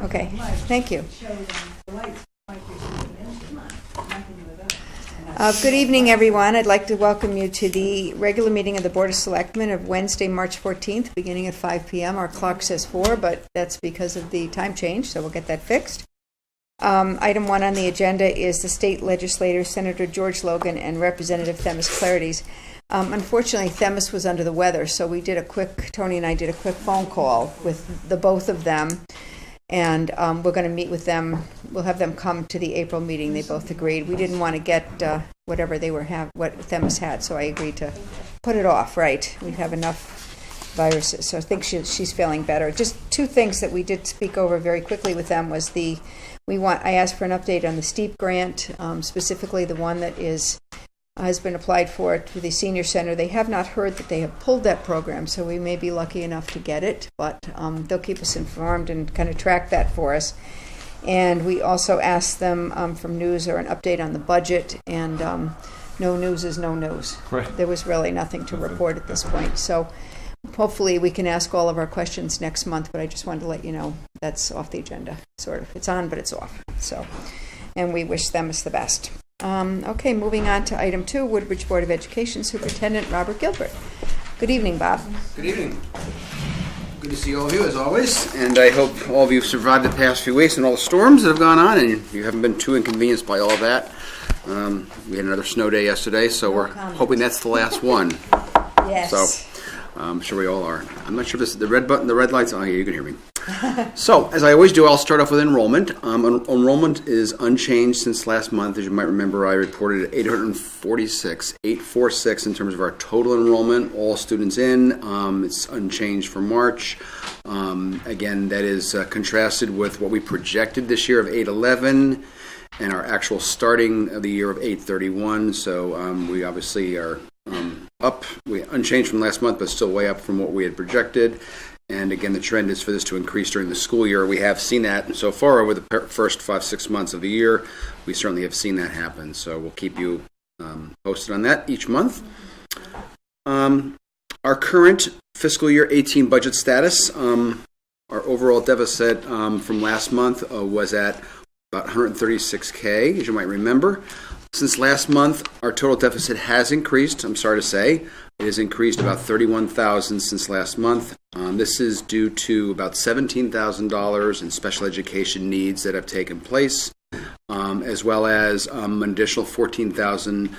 Okay, thank you. Good evening, everyone. I'd like to welcome you to the regular meeting of the Board of Selectmen of Wednesday, March 14th, beginning at 5 p.m. Our clock says 4, but that's because of the time change, so we'll get that fixed. Item 1 on the agenda is the state legislators, Senator George Logan and Representative Themis Clarities. Unfortunately, Themis was under the weather, so Tony and I did a quick phone call with the both of them. And we're going to meet with them. We'll have them come to the April meeting. They both agreed. We didn't want to get what Themis had, so I agreed to put it off. Right, we have enough viruses, so I think she's feeling better. Just two things that we did speak over very quickly with them was I asked for an update on the STEEP grant, specifically the one that has been applied for to the senior center. They have not heard that they have pulled that program, so we may be lucky enough to get it, but they'll keep us informed and kind of track that for us. And we also asked them for news or an update on the budget, and no news is no news. Right. There was really nothing to report at this point. So hopefully we can ask all of our questions next month, but I just wanted to let you know that's off the agenda, sort of. It's on, but it's off. So, and we wish them the best. Okay, moving on to item 2, Woodbridge Board of Education Superintendent Robert Gilbert. Good evening, Bob. Good evening. Good to see all of you, as always, and I hope all of you have survived the past few weeks and all the storms that have gone on, and you haven't been too inconvenienced by all of that. We had another snow day yesterday, so we're hoping that's the last one. Yes. So, I'm sure we all are. I'm not sure if this is the red button, the red light's on. Here, you can hear me. So, as I always do, I'll start off with enrollment. Enrollment is unchanged since last month. As you might remember, I reported 846 in terms of our total enrollment, all students in. It's unchanged for March. Again, that is contrasted with what we projected this year of 811 and our actual starting of the year of 831. So we obviously are unchanged from last month, but still way up from what we had projected. And again, the trend is for this to increase during the school year. We have seen that so far over the first 5-6 months of the year. We certainly have seen that happen. So we'll keep you posted on that each month. Our current fiscal year 18 budget status, our overall deficit from last month was at about $136K, as you might remember. Since last month, our total deficit has increased. I'm sorry to say. It has increased about $31,000 since last month. This is due to about $17,000 in special education needs that have taken place, as well as an additional $14,000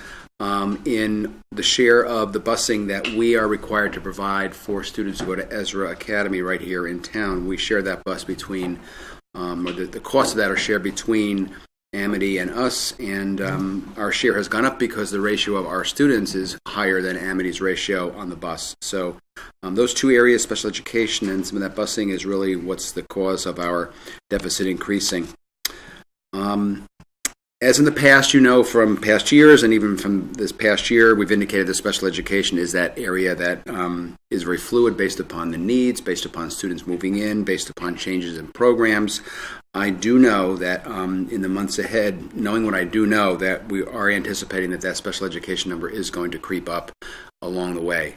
in the share of the busing that we are required to provide for students who go to Ezra Academy right here in town. We share that bus between, or the cost of that are shared between Amity and us, and our share has gone up because the ratio of our students is higher than Amity's ratio on the bus. So those two areas, special education and some of that busing, is really what's the cause of our deficit increasing. As in the past, from past years and even from this past year, we've indicated that special education is that area that is very fluid based upon the needs, based upon students moving in, based upon changes in programs. I do know that in the months ahead, knowing what I do know, that we are anticipating that special education number is going to creep up along the way.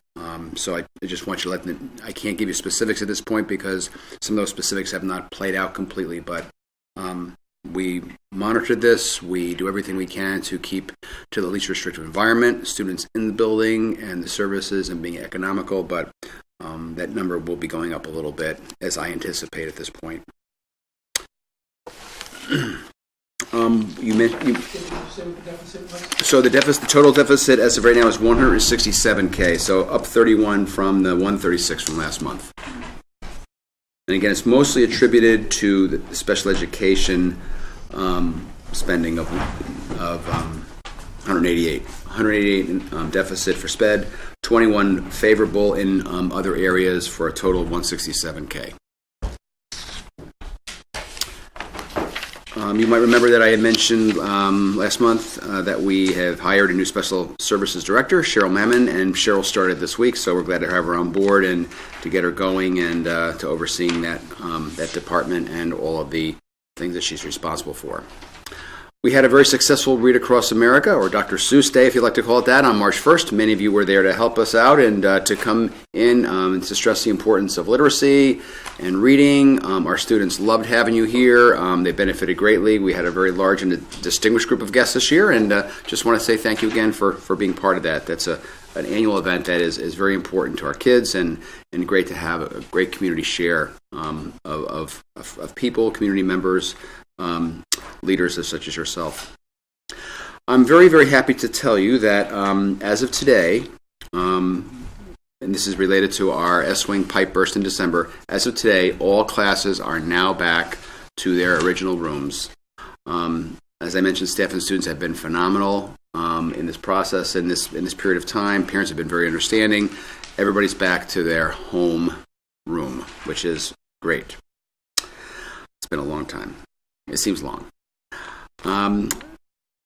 So I just want you to I can't give you specifics at this point because some of those specifics have not played out completely, but we monitor this. We do everything we can to keep to the least restrictive environment, students in the building and the services and being economical, but that number will be going up a little bit as I anticipate at this point. So the total deficit as of right now is $167K, so up 31 from the 136 from last month. And again, it's mostly attributed to the special education spending of 188 deficit for SPED, 21 favorable in other areas for a total of 167K. You might remember that I had mentioned last month that we have hired a new special services director, Cheryl Mammon, and Cheryl started this week, so we're glad to have her on board and to get her going and to overseeing that department and all of the things that she's responsible for. We had a very successful Read Across America, or Dr. Seuss Day, if you'd like to call it that, on March 1st. Many of you were there to help us out and to come in and to stress the importance of literacy and reading. Our students loved having you here. They benefited greatly. We had a very large and distinguished group of guests this year, and just want to say thank you again for being part of that. That's an annual event that is very important to our kids, and great to have a great community share of people, community members, leaders such as yourself. I'm very, very happy to tell you that as of today, and this is related to our S-Wing pipe burst in December, as of today, all classes are now back to their original rooms. As I mentioned, staff and students have been phenomenal in this process, in this period of time. Parents have been very understanding. Everybody's back to their home room, which is great. It's been a long time. It seems long.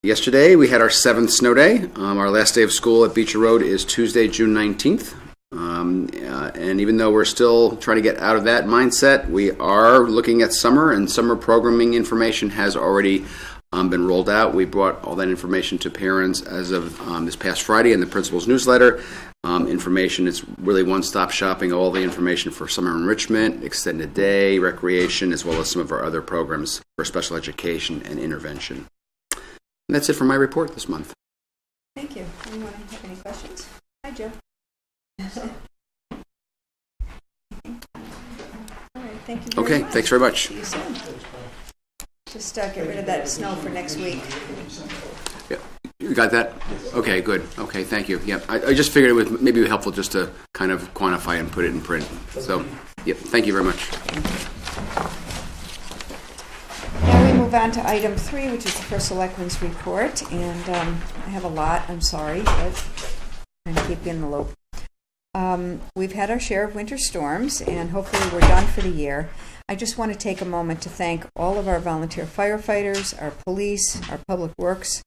Yesterday, we had our 7th snow day. Our last day of school at Beecher Road is Tuesday, June 19th. And even though we're still trying to get out of that mindset, we are looking at summer, and summer programming information has already been rolled out. We brought all that information to parents as of this past Friday in the principal's newsletter. Information, it's really one-stop shopping, all the information for summer enrichment, extended day, recreation, as well as some of our other programs for special education and intervention. And that's it for my report this month. Thank you. Anyone have any questions? Hi, Joe. All right, thank you very much. Thanks very much. See you soon. Just get rid of that snow for next week. Yeah, you got that? Okay, good. Okay, thank you. Yep, I just figured it would maybe be helpful just to kind of quantify and put it in print. So, yep, thank you very much. Now we move on to item 3, which is the first Selectmen's report, and I have a lot. I'm sorry, but I'm going to keep you in the loop. We've had our share of winter storms, and hopefully we're done for the year. I just want to take a moment to thank all of our volunteer firefighters, our police, our public works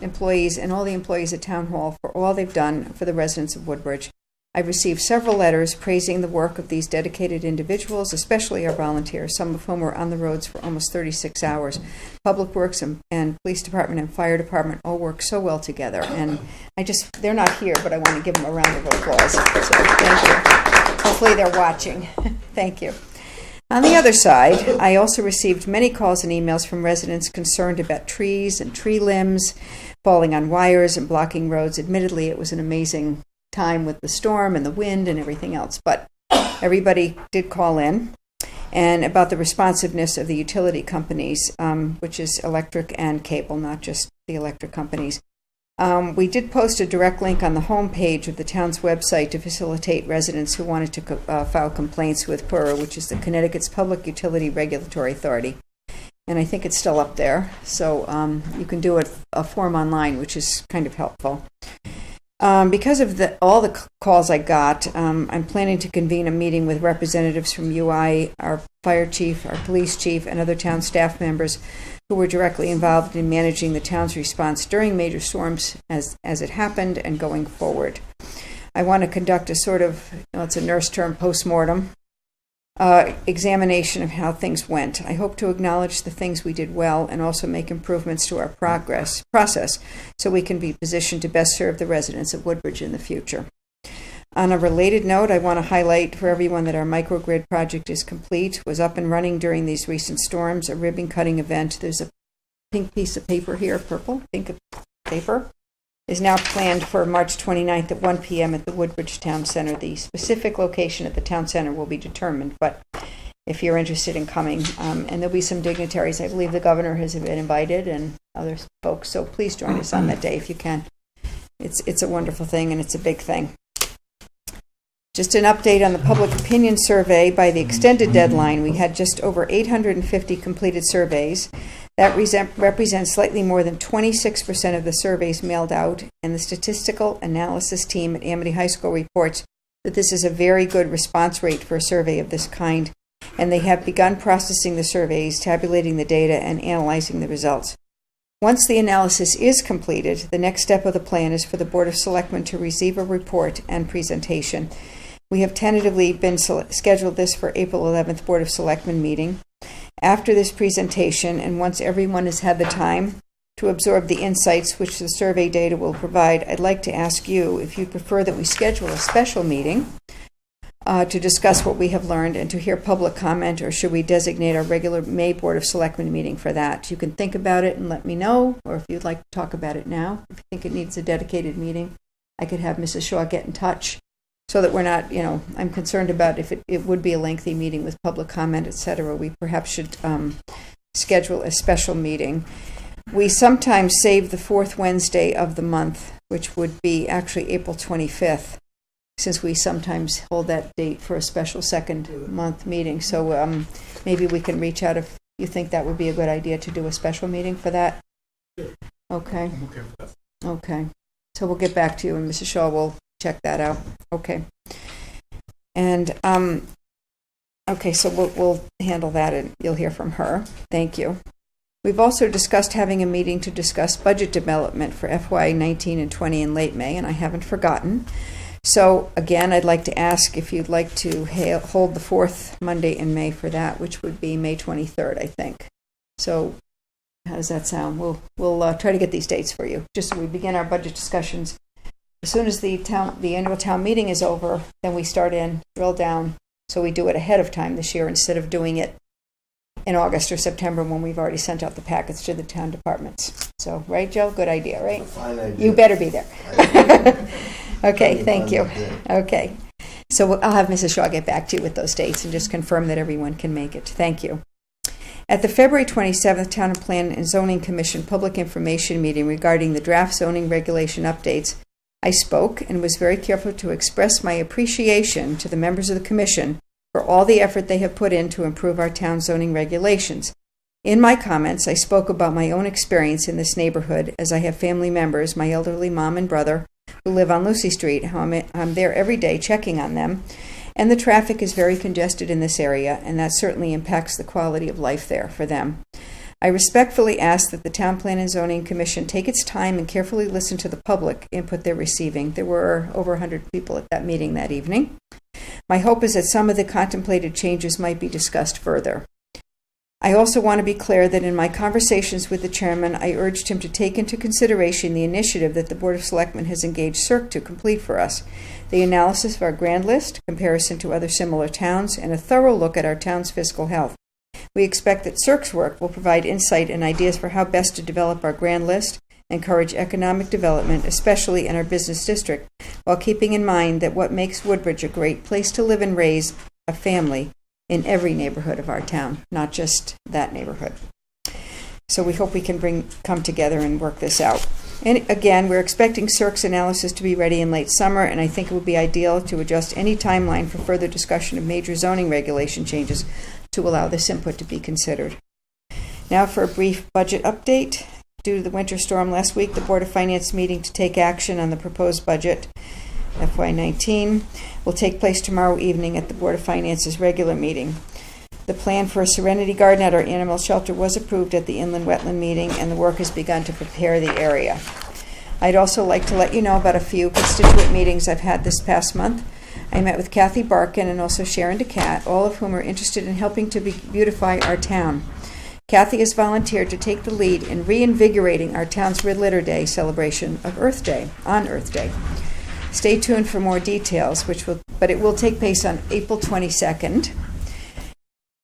employees, and all the employees at Town Hall for all they've done for the residents of Woodbridge. I've received several letters praising the work of these dedicated individuals, especially our volunteers, some of whom were on the roads for almost 36 hours. Public Works and Police Department and Fire Department all work so well together, and they're not here, but I want to give them a round of applause. So thank you. Hopefully they're watching. Thank you. On the other side, I also received many calls and emails from residents concerned about trees and tree limbs falling on wires and blocking roads. Admittedly, it was an amazing time with the storm and the wind and everything else, but everybody did call in, and about the responsiveness of the utility companies, which is electric and cable, not just the electric companies. We did post a direct link on the homepage of the town's website to facilitate residents who wanted to file complaints with PURA, which is the Connecticut's Public Utility Regulatory Authority. And I think it's still up there, so you can do a form online, which is kind of helpful. Because of all the calls I got, I'm planning to convene a meeting with representatives from UI, our fire chief, our police chief, and other town staff members who were directly involved in managing the town's response during major storms as it happened and going forward. I want to conduct a sort of, it's a nurse term, post-mortem examination of how things went. I hope to acknowledge the things we did well and also make improvements to our process so we can be positioned to best serve the residents of Woodbridge in the future. On a related note, I want to highlight for everyone that our microgrid project is complete, was up and running during these recent storms, a ribbon cutting event. There's a pink piece of paper here, pink paper, is now planned for March 29th at 1 p.m. at the Woodbridge Town Center. The specific location at the Town Center will be determined, but if you're interested in coming, and there'll be some dignitaries. I believe the governor has been invited and other folks, so please join us on that day if you can. It's a wonderful thing, and it's a big thing. Just an update on the public opinion survey. By the extended deadline, we had just over 850 completed surveys. That represents slightly more than 26% of the surveys mailed out, and the statistical analysis team at Amity High School reports that this is a very good response rate for a survey of this kind, and they have begun processing the surveys, tabulating the data, and analyzing the results. Once the analysis is completed, the next step of the plan is for the Board of Selectmen to receive a report and presentation. We have tentatively been scheduled this for April 11th Board of Selectmen meeting. After this presentation, and once everyone has had the time To absorb the insights which the survey data will provide, I'd like to ask you if you'd prefer that we schedule a special meeting to discuss what we have learned and to hear public comment, or should we designate our regular May Board of Selectmen meeting for that? You can think about it and let me know, or if you'd like to talk about it now, if you think it needs a dedicated meeting, I could have Mrs. Shaw get in touch so that we're not, I'm concerned about if it would be a lengthy meeting with public comment, etc. We perhaps should schedule a special meeting. We sometimes save the fourth Wednesday of the month, which would be actually April 25th. Since we sometimes hold that date for a special second month meeting. So maybe we can reach out if you think that would be a good idea to do a special meeting for that. Sure. Okay. I'm okay with that. Okay. So we'll get back to you, and Mrs. Shaw will check that out. Okay. And, okay, so we'll handle that, and you'll hear from her. Thank you. We've also discussed having a meeting to discuss budget development for FY 19 and 20 in late May, and I haven't forgotten. So, again, I'd like to ask if you'd like to hold the fourth Monday in May for that, which would be May 23rd, I think. So, how does that sound? We'll try to get these dates for you, just so we begin our budget discussions. As soon as the annual town meeting is over, then we start drill down. So we do it ahead of time this year instead of doing it in August or September when we've already sent out the packets to the town departments. So, right, Joe? Good idea, right? Fine idea. You better be there. Okay, thank you. Okay. So I'll have Mrs. Shaw get back to you with those dates and just confirm that everyone can make it. Thank you. At the February 27th Town and Plan and Zoning Commission public information meeting regarding the draft zoning regulation updates, I spoke and was very careful to express my appreciation to the members of the commission for all the effort they have put in to improve our town zoning regulations. In my comments, I spoke about my own experience in this neighborhood, as I have family members, my elderly mom and brother, who live on Lucy Street. How I'm there every day checking on them, and the traffic is very congested in this area, and that certainly impacts the quality of life there for them. I respectfully ask that the Town Plan and Zoning Commission take its time and carefully listen to the public input they're receiving. There were over 100 people at that meeting that evening. My hope is that some of the contemplated changes might be discussed further. I also want to be clear that in my conversations with the chairman, I urged him to take into consideration the initiative that the Board of Selectmen has engaged CERC to complete for us, the analysis of our grand list, comparison to other similar towns, and a thorough look at our town's fiscal health. We expect that CERC's work will provide insight and ideas for how best to develop our grand list, encourage economic development, especially in our business district, while keeping in mind that what makes Woodbridge a great place to live and raise a family in every neighborhood of our town, not just that neighborhood. So we hope we can come together and work this out. And again, we're expecting CERC's analysis to be ready in late summer, and I think it would be ideal to adjust any timeline for further discussion of major zoning regulation changes to allow this input to be considered. Now for a brief budget update. Due to the winter storm last week, the Board of Finance meeting to take action on the proposed budget FY19 will take place tomorrow evening at the Board of Finance's regular meeting. The plan for a serenity garden at our animal shelter was approved at the inland wetland meeting, and the work has begun to prepare the area. I'd also like to let you know about a few constituent meetings I've had this past month. I met with Kathy Barkin and also Sharon DeCat, all of whom are interested in helping to beautify our town. Kathy has volunteered to take the lead in reinvigorating our town's Red Litter Day celebration of Earth Day, on Earth Day. Stay tuned for more details, but it will take place on April 22nd,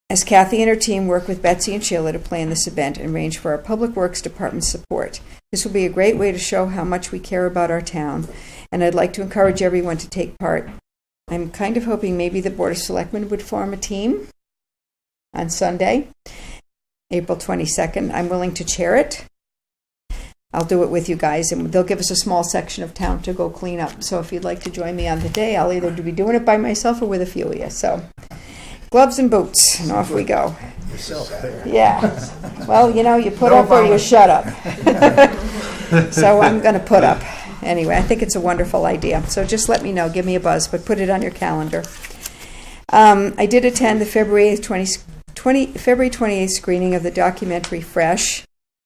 as Kathy and her team work with Betsy and Sheila to plan this event and arrange for our Public Works Department's support. This will be a great way to show how much we care about our town, and I'd like to encourage everyone to take part. I'm kind of hoping maybe the Board of Selectmen would form a team on Sunday, April 22nd. I'm willing to chair it. I'll do it with you guys, and they'll give us a small section of town to go clean up. So if you'd like to join me on the day, I'll either be doing it by myself or with a few of you. So gloves and boots, and off we go. Yeah. Well, you put up or you shut up. So I'm going to put up. Anyway, I think it's a wonderful idea. So just let me know. Give me a buzz, but put it on your calendar. I did attend the February 28th screening of the documentary Fresh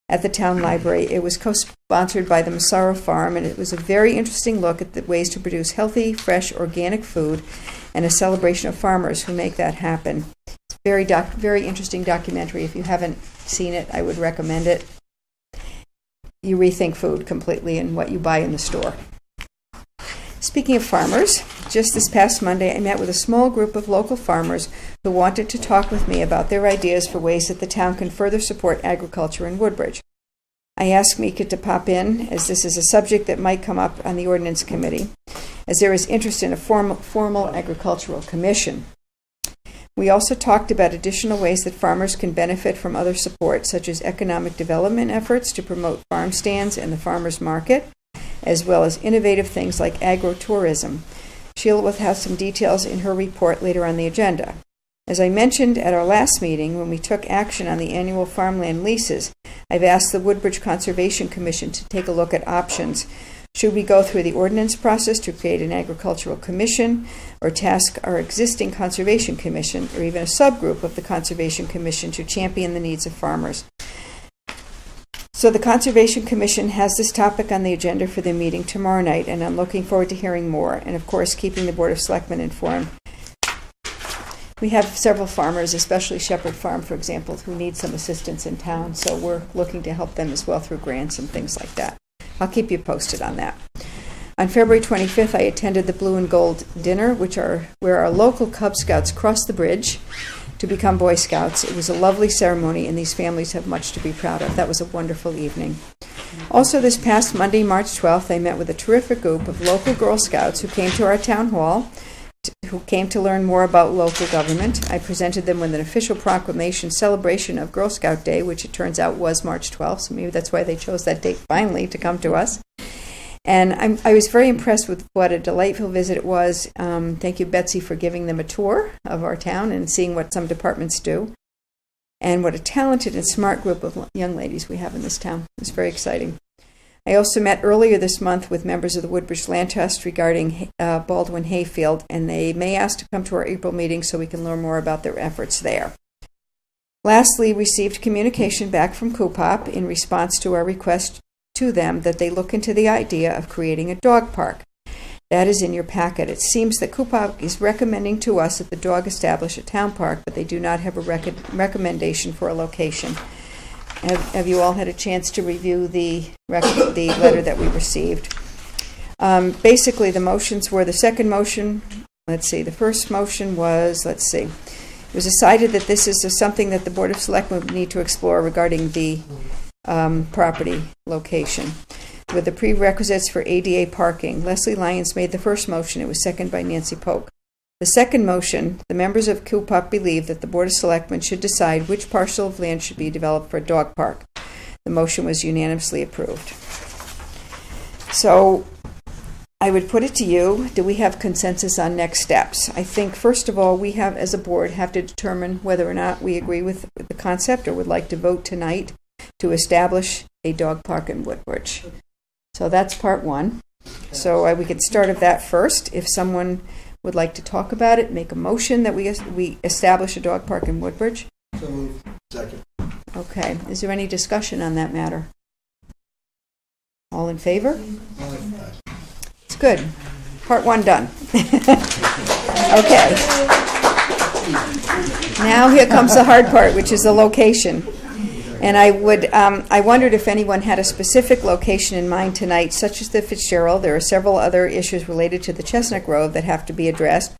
at the town library. It was co-sponsored by the Massaro Farm, and it was a very interesting look at the ways to produce healthy, fresh, organic food, and a celebration of farmers who make that happen. It's a very interesting documentary. If you haven't seen it, I would recommend it. you rethink food completely and what you buy in the store. Speaking of farmers, just this past Monday I met with a small group of local farmers who wanted to talk with me about their ideas for ways that the town can further support agriculture in Woodbridge. I asked Mika to pop in, as this is a subject that might come up on the ordinance committee, as there is interest in a formal agricultural commission. We also talked about additional ways that farmers can benefit from other support, such as economic development efforts to promote farm stands and the farmers market, as well as innovative things like agrotourism. Sheila will have some details in her report later on the agenda. As I mentioned at our last meeting, when we took action on the annual farmland leases, I've asked the Woodbridge Conservation Commission to take a look at options. Should we go through the ordinance process to create an agricultural commission, or task our existing conservation commission, or even a subgroup of the conservation commission to champion the needs of farmers? So the Conservation Commission has this topic on the agenda for their meeting tomorrow night, and I'm looking forward to hearing more, and of course keeping the Board of Selectmen informed. We have several farmers, especially Shepherd Farm, for example, who need some assistance in town, so we're looking to help them as well through grants and things like that. I'll keep you posted on that. On February 25th, I attended the Blue and Gold Dinner, where our local Cub Scouts crossed the bridge to become Boy Scouts. It was a lovely ceremony, and these families have much to be proud of. That was a wonderful evening. Also, this past Monday, March 12th, I met with a terrific group of local Girl Scouts who came to our town hall, who came to learn more about local government. I presented them with an official proclamation celebration of Girl Scout Day, which it turns out was March 12th, so maybe that's why they chose that date finally to come to us. And I was very impressed with what a delightful visit it was. Thank you, Betsy, for giving them a tour of our town and seeing what some departments do. And what a talented and smart group of young ladies we have in this town. It's very exciting. I also met earlier this month with members of the Woodbridge Land Trust regarding Baldwin Hayfield, and they may ask to come to our April meeting so we can learn more about their efforts there. Lastly, received communication back from Coopop in response to our request to them that they look into the idea of creating a dog park. That is in your packet. It seems that Coopop is recommending to us that the dog establish a town park, but they do not have a recommendation for a location. Have you all had a chance to review the letter that we received? Basically, the motions were the second motion. The first motion was, it was decided that this is something that the Board of Selectmen would need to explore regarding the property location, with the prerequisites for ADA parking. Leslie Lyons made the first motion. It was seconded by Nancy Polk. The second motion, the members of Coopop believe that the Board of Selectmen should decide which parcel of land should be developed for a dog park. The motion was unanimously approved. So I would put it to you, do we have consensus on next steps? I think, first of all, we have, as a board, have to determine whether or not we agree with the concept or would like to vote tonight to establish a dog park in Woodbridge. So that's part one. So we could start with that first. If someone would like to talk about it, make a motion that we establish a dog park in Woodbridge. So moved. Second. Okay. Is there any discussion on that matter? All in favor? Aye. It's good. Part one done. Okay. Now here comes the hard part, which is the location. And I wondered if anyone had a specific location in mind tonight, such as the Fitzgerald. There are several other issues related to the Chestnut Grove that have to be addressed.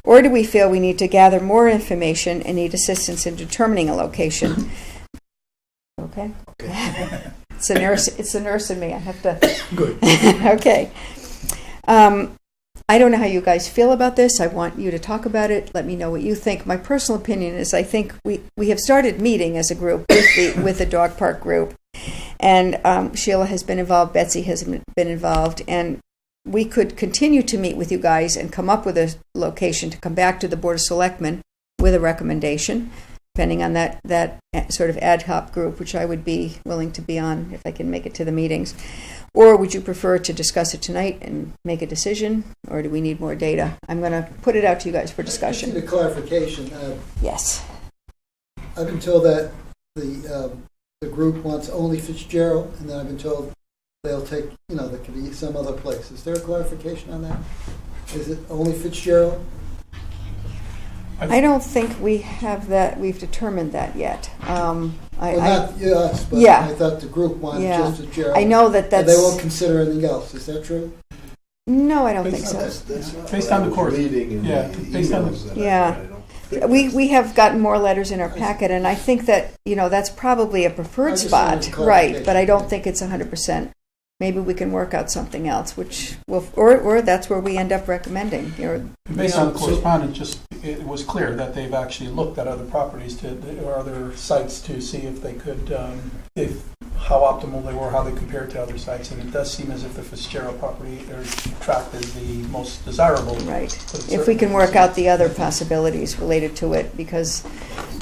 Or do we feel we need to gather more information and need assistance in determining a location? Okay. It's the nurse in me. I have to. Good. Okay. I don't know how you guys feel about this. I want you to talk about it. Let me know what you think. My personal opinion is I think we have started meeting as a group with the dog park group. And Sheila has been involved. Betsy has been involved. And we could continue to meet with you guys and come up with a location to come back to the Board of Selectmen with a recommendation, depending on that sort of ad hoc group, which I would be willing to be on if I can make it to the meetings. Or would you prefer to discuss it tonight and make a decision, or do we need more data? I'm going to put it out to you guys for discussion. Just need a clarification. Yes. I've been told that the group wants only Fitzgerald, and then I've been told they'll take, there could be some other place. Is there a clarification on that? Is it only Fitzgerald? I don't think we have that, we've determined that yet. Well, not us, but Yeah. I thought the group wanted Yeah. just a Gerald. I know that And they won't that's, consider anything else, is that true? no, I don't think so. That's not Based what on I the was course. reading in Yeah, the based on the- emails that Yeah. I read. I don't think We that's- have gotten more letters in our packet, and I think that, that's probably a I preferred just wanted spot, clarification. right, but I don't think it's 100%. Maybe we can work out something else, which will, or that's where we end up recommending, Based on the correspondence, it was clear that they've actually looked at other properties or other sites to see if they could, how optimal they were, how they compared to other sites. And it does seem as if the Fitzgerald property or tract is the most desirable. right. But it If we can certainly work is- out the other possibilities related to it, because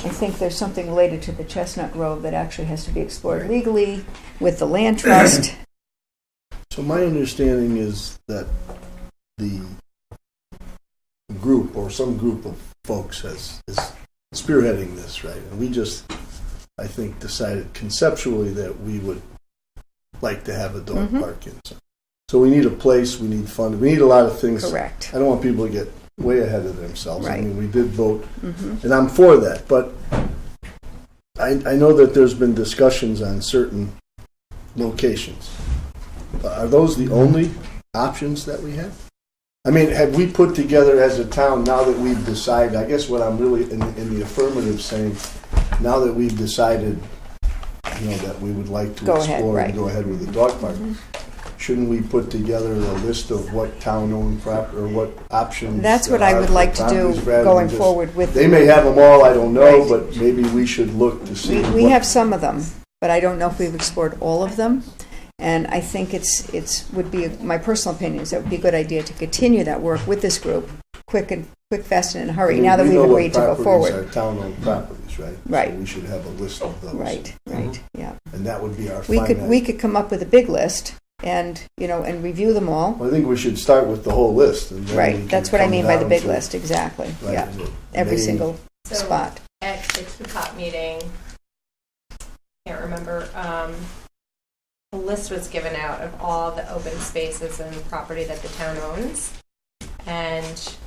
I think there's something related to the Chestnut Grove that actually has to be explored legally with the land trust. So my understanding is that the group or some group of folks is spearheading this, right? And we just, I think, decided conceptually that we would like to have a dog Mhm. park in. So we need a place, we need funding, we need a lot of things. Correct. I don't want people to get way ahead of themselves. I Right. mean, we did vote, Mhm. and I'm for that, but I know that there's been discussions on certain locations. Are those the only options that we have? I mean, have we put together as a town, now that we've decided, I guess what I'm really in the affirmative saying, now that we've decided, that we would like to Go ahead, explore right. and go ahead with the dog park, Mhm. shouldn't we put together a list of what town-owned property, or what options? That's what there I are would for like to do properties rather going than just- forward with. They may have them all, I don't know, Right. but maybe we should look to see. We what- have some of them, but I don't know if we've explored all of them. And I think would be, my personal opinion is that would be a good idea to continue that work with this group, quick, fast, and in a hurry, I mean, now that we we've know what agreed to go properties forward. are town-owned properties, right? Right. So we should have a list of those. Right, yeah. And that would be our We finite. could come up with a big list and, and review them all. Well, I think we should start with the whole list. And then we Right, can that's what I come mean by the down big to- list, exactly, right, yeah. and it Every may- single So spot. at the COOP meeting, can't remember, a list was given out of all the open spaces and property that the town owns. And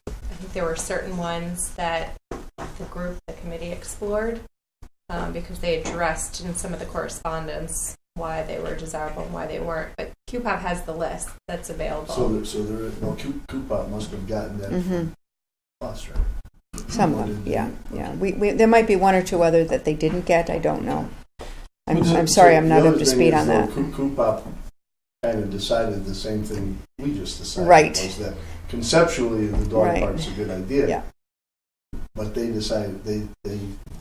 I think there were certain ones that the committee explored, because they addressed in some of the correspondence why they were desirable and why they weren't. But QPOP has the list that's available. So there is no Coupon must have gotten that Mhm. from us, right? Some of them, yeah. There might be one or two other that they didn't get, I don't know. I'm sorry, I'm not up to speed on that. Coupon kind of decided the same thing we just decided. Right. Was that conceptually the dog Right. park's a good idea. Yeah. But they decided, they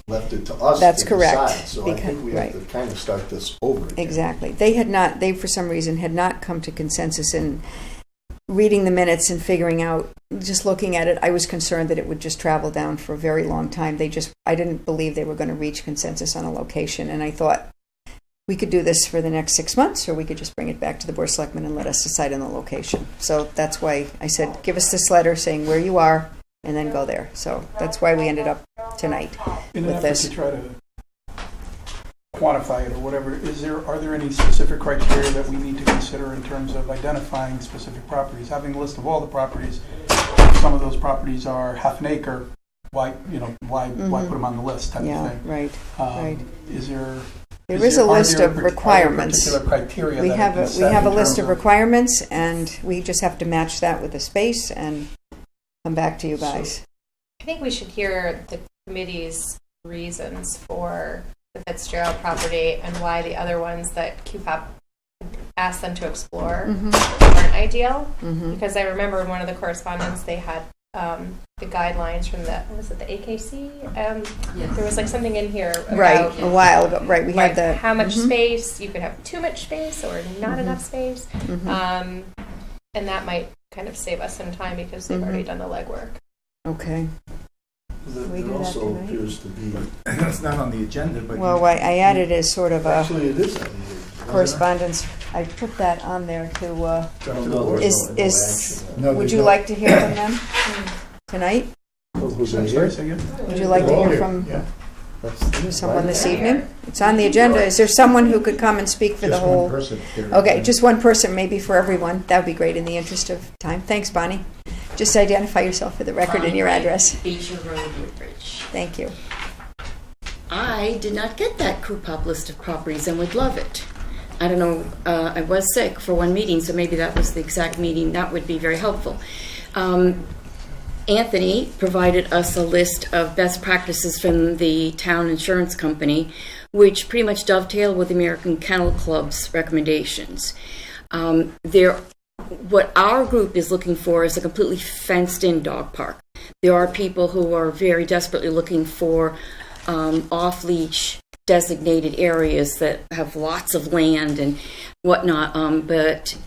left it to us That's to correct, decide. So I think we have to kind of start this over again. Exactly. They for some reason had not come to consensus in reading the minutes and figuring out, just looking at it, I was concerned that it would just travel down for a very long time. I didn't believe they were going to reach consensus on a location, and I thought we could do this for the next 6 months, or we could just bring it back to the Board of Selectmen and let us decide on the location. So that's why I said, give us this letter saying where you are, and then go there. So that's why we ended up tonight In an with effort this. to try to quantify it or whatever, are there any specific criteria that we need to consider in terms of identifying specific properties? Having a list of all the properties, if some of those properties are half an acre, why put them on the list type of Yeah, thing? right, right. There is a list of requirements. Particular criteria We that have been we set have a in list terms of requirements, and we just have to match that with the space and come back to you guys. I think we should hear the committee's reasons for the Fitzgerald property and why the other ones that QPOP asked them to explore weren't ideal. Because I remember in one of the correspondence they had the guidelines from the AKC? There was like something in here about Right, a while ago. Right, we like had the how much space, you could have too much space or not enough space. And that might kind of save us some time because they've already done the legwork. Okay. There we do that also tonight? appears to be, It's not on the agenda, but. Well, I added as sort of a actually it is on the correspondence. I put that on there to. No, there's no action. Would you like to hear from them tonight? Who's of. in Sorry, here? say again? Would you like to hear from That's- someone this evening? It's on the agenda. Is there someone who could come and speak for the whole? person. Okay, just one person, maybe for everyone. That would be great in the interest of time. Thanks, Bonnie. Just identify yourself for the record and your address. Beecher Road, Woodbridge. Thank you. I did not get that Coupop list of properties and would love it. I don't know, I was sick for one meeting, so maybe that was the exact meeting. That would be very helpful. Anthony provided us a list of best practices from the town insurance company, which pretty much dovetail with the American Kennel Club's recommendations. What our group is looking for is a completely fenced-in dog park. There are people who are very desperately looking for off-leash designated areas that have lots of land and whatnot, but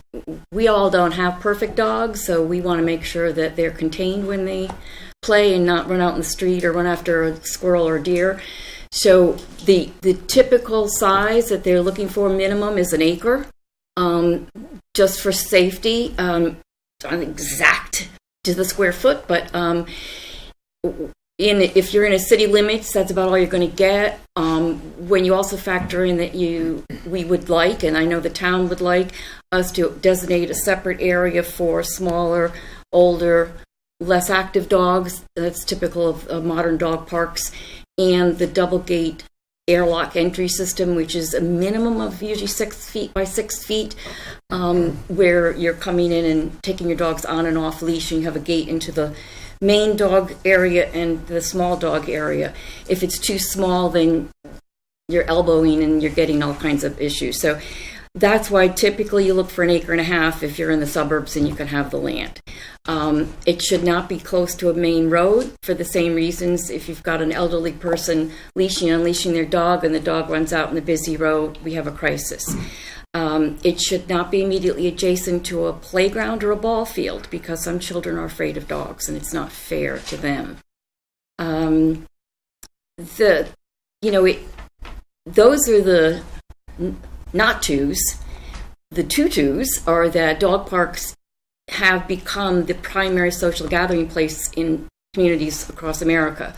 we all don't have perfect dogs, so we want to make sure that they're contained when they play and not run out in the street or run after a squirrel or deer. So the typical size that they're looking for minimum is an acre, just for safety. Not exact to the square foot, but if you're in a city limits, that's about all you're going to get. When you also factor in that we would like, and I know the town would like, us to designate a separate area for smaller, older, less active dogs. That's typical of modern dog parks. And the double gate airlock entry system, which is a minimum of usually 6 feet by 6 feet, where you're coming in and taking your dogs on and off leash, and you have a gate into the main dog area and the small dog area. If it's too small, then you're elbowing and you're getting all kinds of issues. So that's why typically you look for an acre and a half if you're in the suburbs and you can have the land. It should not be close to a main road for the same reasons. If you've got an elderly person unleashing their dog and the dog runs out in the busy road, we have a crisis. It should not be immediately adjacent to a playground or a ball field, because some children are afraid of dogs and it's not fair to them. Those are the not twos. The twos are that dog parks have become the primary social gathering place in communities across America.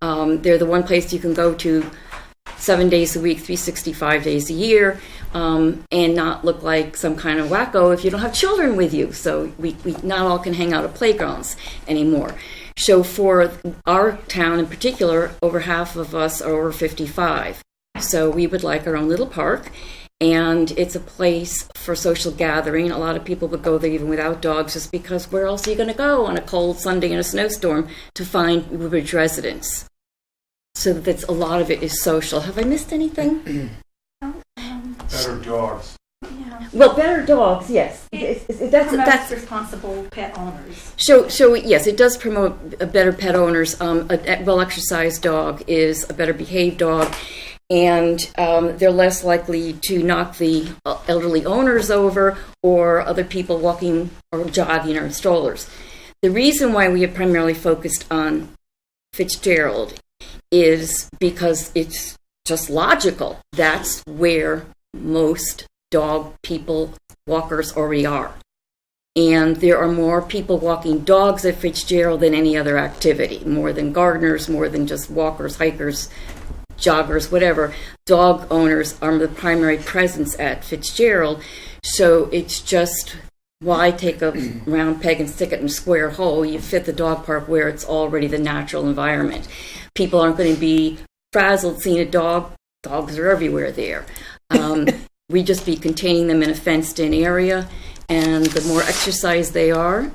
They're the one place you can go to 7 days a week, 365 days a year, and not look like some kind of wacko if you don't have children with you. So we not all can hang out at playgrounds anymore. So for our town in particular, over half of us are over 55. So we would like our own little park, and it's a place for social gathering. A lot of people would go there even without dogs, just because where else are you going to go on a cold Sunday in a snowstorm to find Woodbridge residents? So that's a lot of it is social. Have I missed anything? Better dogs. Yeah. Well, better dogs, yes. That's responsible pet owners. So yes, it does promote a better pet owners. A well-exercised dog is a better behaved dog, and they're less likely to knock the elderly owners over or other people walking or jogging or in strollers. The reason why we have primarily focused on Fitzgerald is because it's just logical. That's where most dog people, walkers already are. And there are more people walking dogs at Fitzgerald than any other activity, more than gardeners, more than just walkers, hikers, joggers, whatever. Dog owners are the primary presence at Fitzgerald. So it's just, why take a round peg and stick it in a square hole? You fit the dog park where it's already the natural environment. People aren't going to be frazzled seeing a dog. Dogs are everywhere there. We just be containing them in a fenced-in area, and the more exercised they are,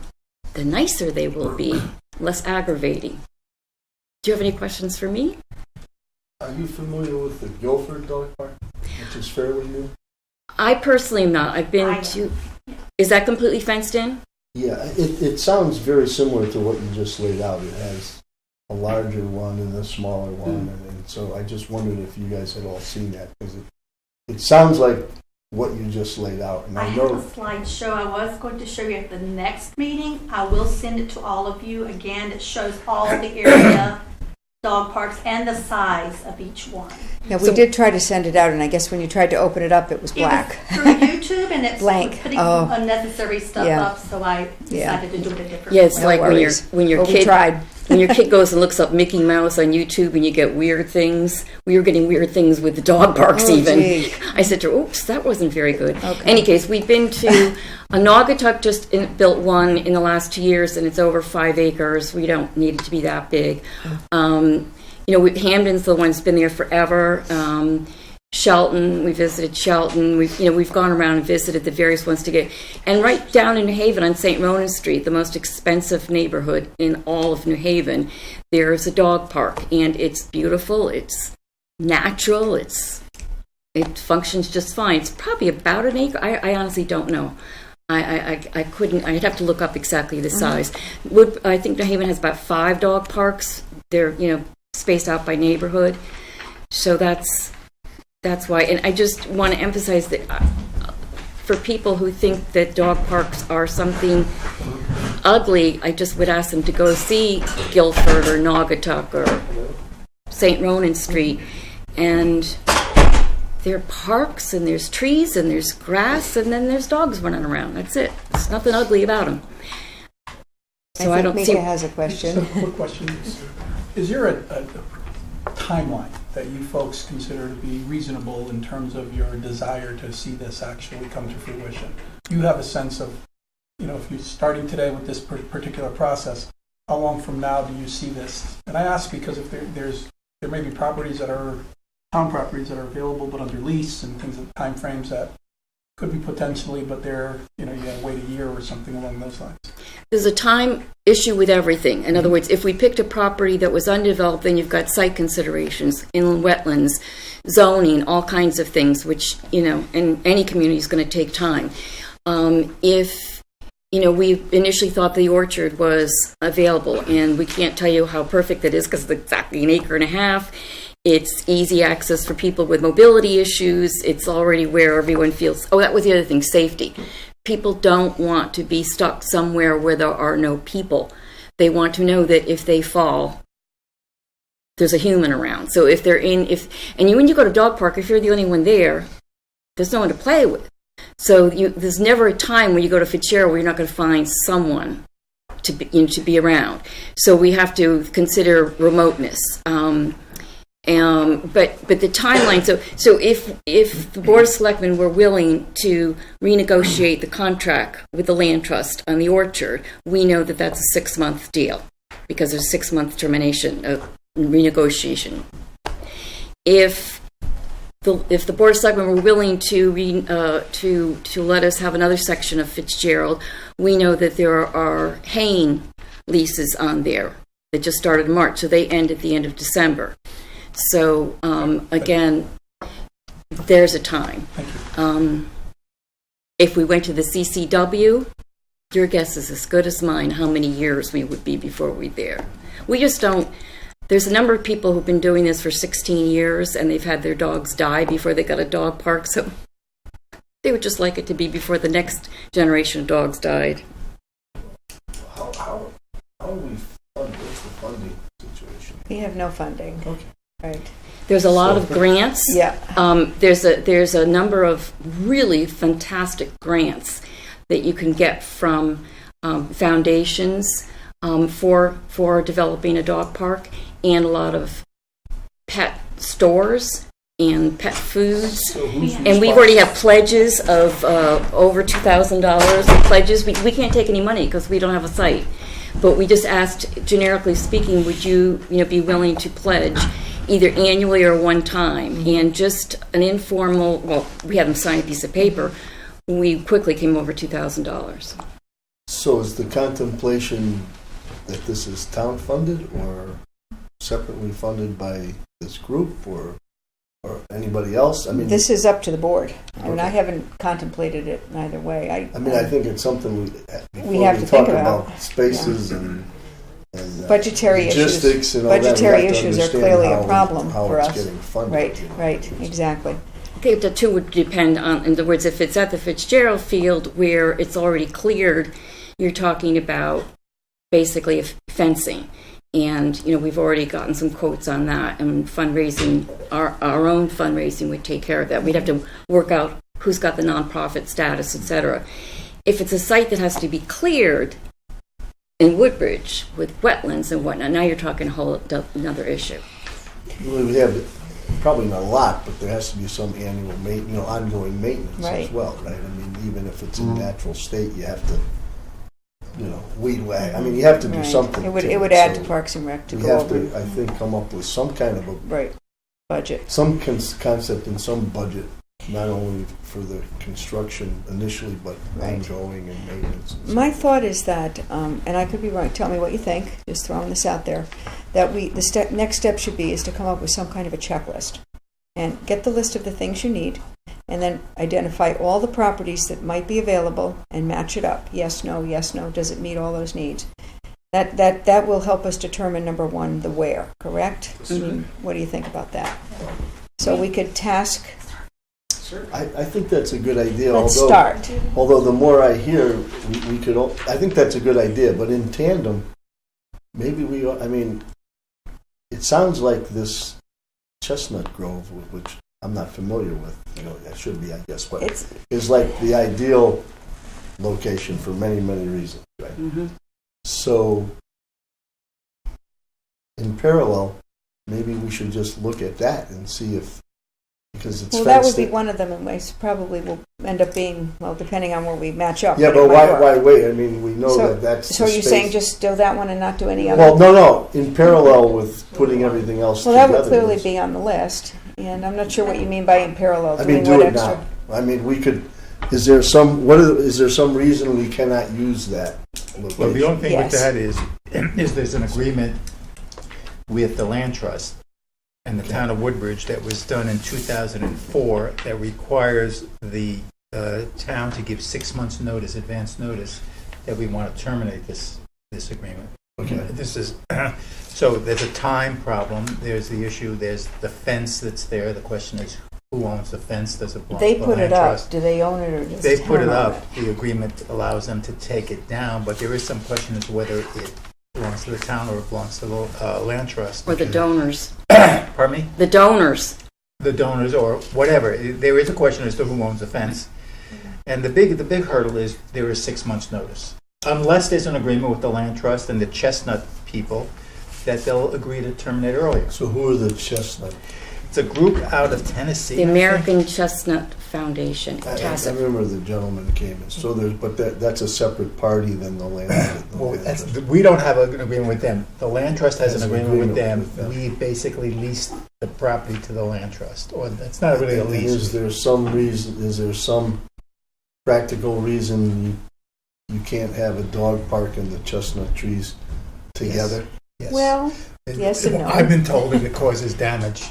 the nicer they will be, less aggravating. Do you have any questions for me? Are you familiar with the Guilford Dog Park, which is fairly new? I personally am not. I've been to... Is that completely fenced in? Yeah, it sounds very similar to what you just laid out. It has a larger one and a smaller one, and so I just wondered if you guys had all seen that, because it sounds like what you just laid out. And I I have a know slideshow I was going to show you at the next meeting. I will send it to all of you. Again, it shows all the area, dog parks, and the size of each one. Yeah, we did try to send it out, and I guess when you tried to open it up, it was black. It was through YouTube, and it's Blank. putting Oh. unnecessary stuff Yeah. up, so I Yeah. decided to do it a different Yeah, it's way. No like worries. when your Well, we kid tried. when your kid goes and looks up Mickey Mouse on YouTube and you get weird things. We were getting weird things with the dog parks even. Gee. I said to her, oops, that wasn't very good. Okay. Any case, we've been to Naugatuck, just built one in the last 2 years, and it's over 5 acres. We don't need it to be that big. Hamden's the one that's been there forever. Shelton, we visited Shelton. We've gone around and visited the various ones to get. And right down in New Haven on St. Ronan Street, the most expensive neighborhood in all of New Haven, there's a dog park, and it's beautiful. It's natural. It functions just fine. It's probably about an acre. I honestly don't know. I couldn't. I'd have to look up exactly the size. I think New Haven has about 5 dog parks. They're spaced out by neighborhood. So that's why. And I just want to emphasize that for people who think that dog parks are something ugly, I just would ask them to go see Guilford or Naugatuck or St. Ronan Street, and there are parks and there's trees and there's grass and then there's dogs running around. That's it. There's nothing ugly about them. So I don't Mika see. has a question. So, quick question. Is there a timeline that you folks consider to be reasonable in terms of your desire to see this actually come to fruition? You have a sense of, if you're starting today with this particular process, how long from now do you see this? And I ask because if there may be properties that are town properties that are available but under lease and things of time frames that could be potentially, but they're, you gotta wait a year or something along those lines. There's a time issue with everything. In other words, if we picked a property that was undeveloped, then you've got site considerations, inland wetlands, zoning, all kinds of things, which, in any community is going to take time. If we initially thought the orchard was available, and we can't tell you how perfect that is because it's exactly 1.5 acres. It's easy access for people with mobility issues. It's already where everyone feels, that was the other thing, safety. People don't want to be stuck somewhere where there are no people. They want to know that if they fall, there's a human around. So if they're when you go to dog park, if you're the only one there, there's no one to play with. So there's never a time when you go to Fitzgerald where you're not going to find someone to be around. So we have to consider remoteness. But the timeline. So if the Board of Selectmen were willing to renegotiate the contract with the land trust on the orchard, we know that that's a 6-month deal because there's a 6-month termination of renegotiation. If the Board of Selectmen were willing to let us have another section of Fitzgerald, we know that there are haying leases on there that just started in March, so they end at the end of December. So, again, there's a time. If we went to the CCW, your guess is as good as mine how many years we would be before we're there. We just don't. There's a number of people who've been doing this for 16 years, and they've had their dogs die before they got a dog park, so they would just like it to be before the next generation of dogs died. How do we fund? What's the funding situation? We have no funding. Okay. Right. There's a lot of grants. Yeah. There's a number of really fantastic grants that you can get from foundations for developing a dog park, and a lot of pet stores and pet foods. So who's And we already have pledges of over $2,000 in pledges. We can't take any money because we don't have a site. But we just asked, generically speaking, would you be willing to pledge either annually or one time? And just an informal, we had them sign a piece of paper. We quickly came over $2,000. So is the contemplation that this is town funded or separately funded by this group or anybody else? I mean, This is up to the board. I mean, Okay. I haven't contemplated it either way. I think it's something We have to think talk about. spaces and Budgetary issues. logistics and all that. We Budgetary have to issues are understand clearly a how- problem how for it's us. getting funded, Right, you know. right, exactly. I think the two would depend on, in other words, if it's at the Fitzgerald Field where it's already cleared, you're talking about basically fencing. And, we've already gotten some quotes on that, and fundraising, our own fundraising would take care of that. We'd have to work out who's got the nonprofit status, et cetera. If it's a site that has to be cleared, in Woodbridge with wetlands and whatnot. Now you're talking a whole another issue. We have probably not a lot, but there has to be some annual ongoing maintenance Right. as well, right? I mean, even if it's in natural state, you have to, weed whack. I mean, you have to do Right. something. It would add So to Parks and Rec to we go have over. to, I think, come up with some kind of a Right, budget. some concept and some budget, not only for the construction initially, but Right. ongoing and maintenance. And My thought is that, and I could be wrong, tell me what you think, just throwing this out there, that next step should be is to come up with some kind of a checklist and get the list of the things you need, and then identify all the properties that might be available and match it up. Yes, no, does it meet all those needs? That will help us determine, number one, the where, correct? I mean, what do you think about that? So we could task, I think that's a good idea. let's start. Although the more I hear, we could. I think that's a good idea, but in tandem, maybe we. I mean, it sounds like this Chestnut Grove, which I'm not familiar with. I should be, I guess, but is like the ideal location for many, many reasons, right? Mm-hmm. So, in parallel, maybe we should just look at that and see if, because it's Well, that would fenced be in. one of them, and ways probably will end up being, well, depending on where we match up. Yeah, it but might work. why wait? I mean, we know So- that's. So the you're space. saying just do that one and not do any other? Well, no. In parallel with putting everything else Well, together. that would clearly is- be on the list, and I'm not sure what you mean by in parallel, I doing mean, what do it extra? now. I mean, we could. Is there some reason we cannot use that location? Well, the only thing Yes. with that is there's an agreement with the land trust and the town of Woodbridge that was done in 2004 that requires the town to give 6 months' notice, advance notice, that we want to terminate this agreement. Okay. This is so there's a time problem. There's the issue. There's the fence that's there. The question is, who owns the fence? Does it belong They to the put land it up, trust? do they own it, or does They the put town it own up. The agreement allows them to take it down, but there is some question as to whether it belongs to the town or it belongs to the land trust. Or the donors. Pardon me? The donors. The donors or whatever. There is a question as to who owns the fence. And the big hurdle is there is 6 months' notice. Unless there's an agreement with the land trust and the Chestnut people that they'll agree to terminate earlier. So who are the Chestnut? It's a group out of Tennessee. The American Chestnut Foundation. I TASF. remember the gentleman came in. So that's a separate party than the land. Well, we don't have an agreement with them. The land trust has Has an an agreement with them. agreement with them. We basically lease the property to the land trust, or it's not really a And lease. is there some reason? Is there some practical reason you can't have a dog park and the chestnut trees together? Yes. Well, yes and no. I've been told that it causes damage.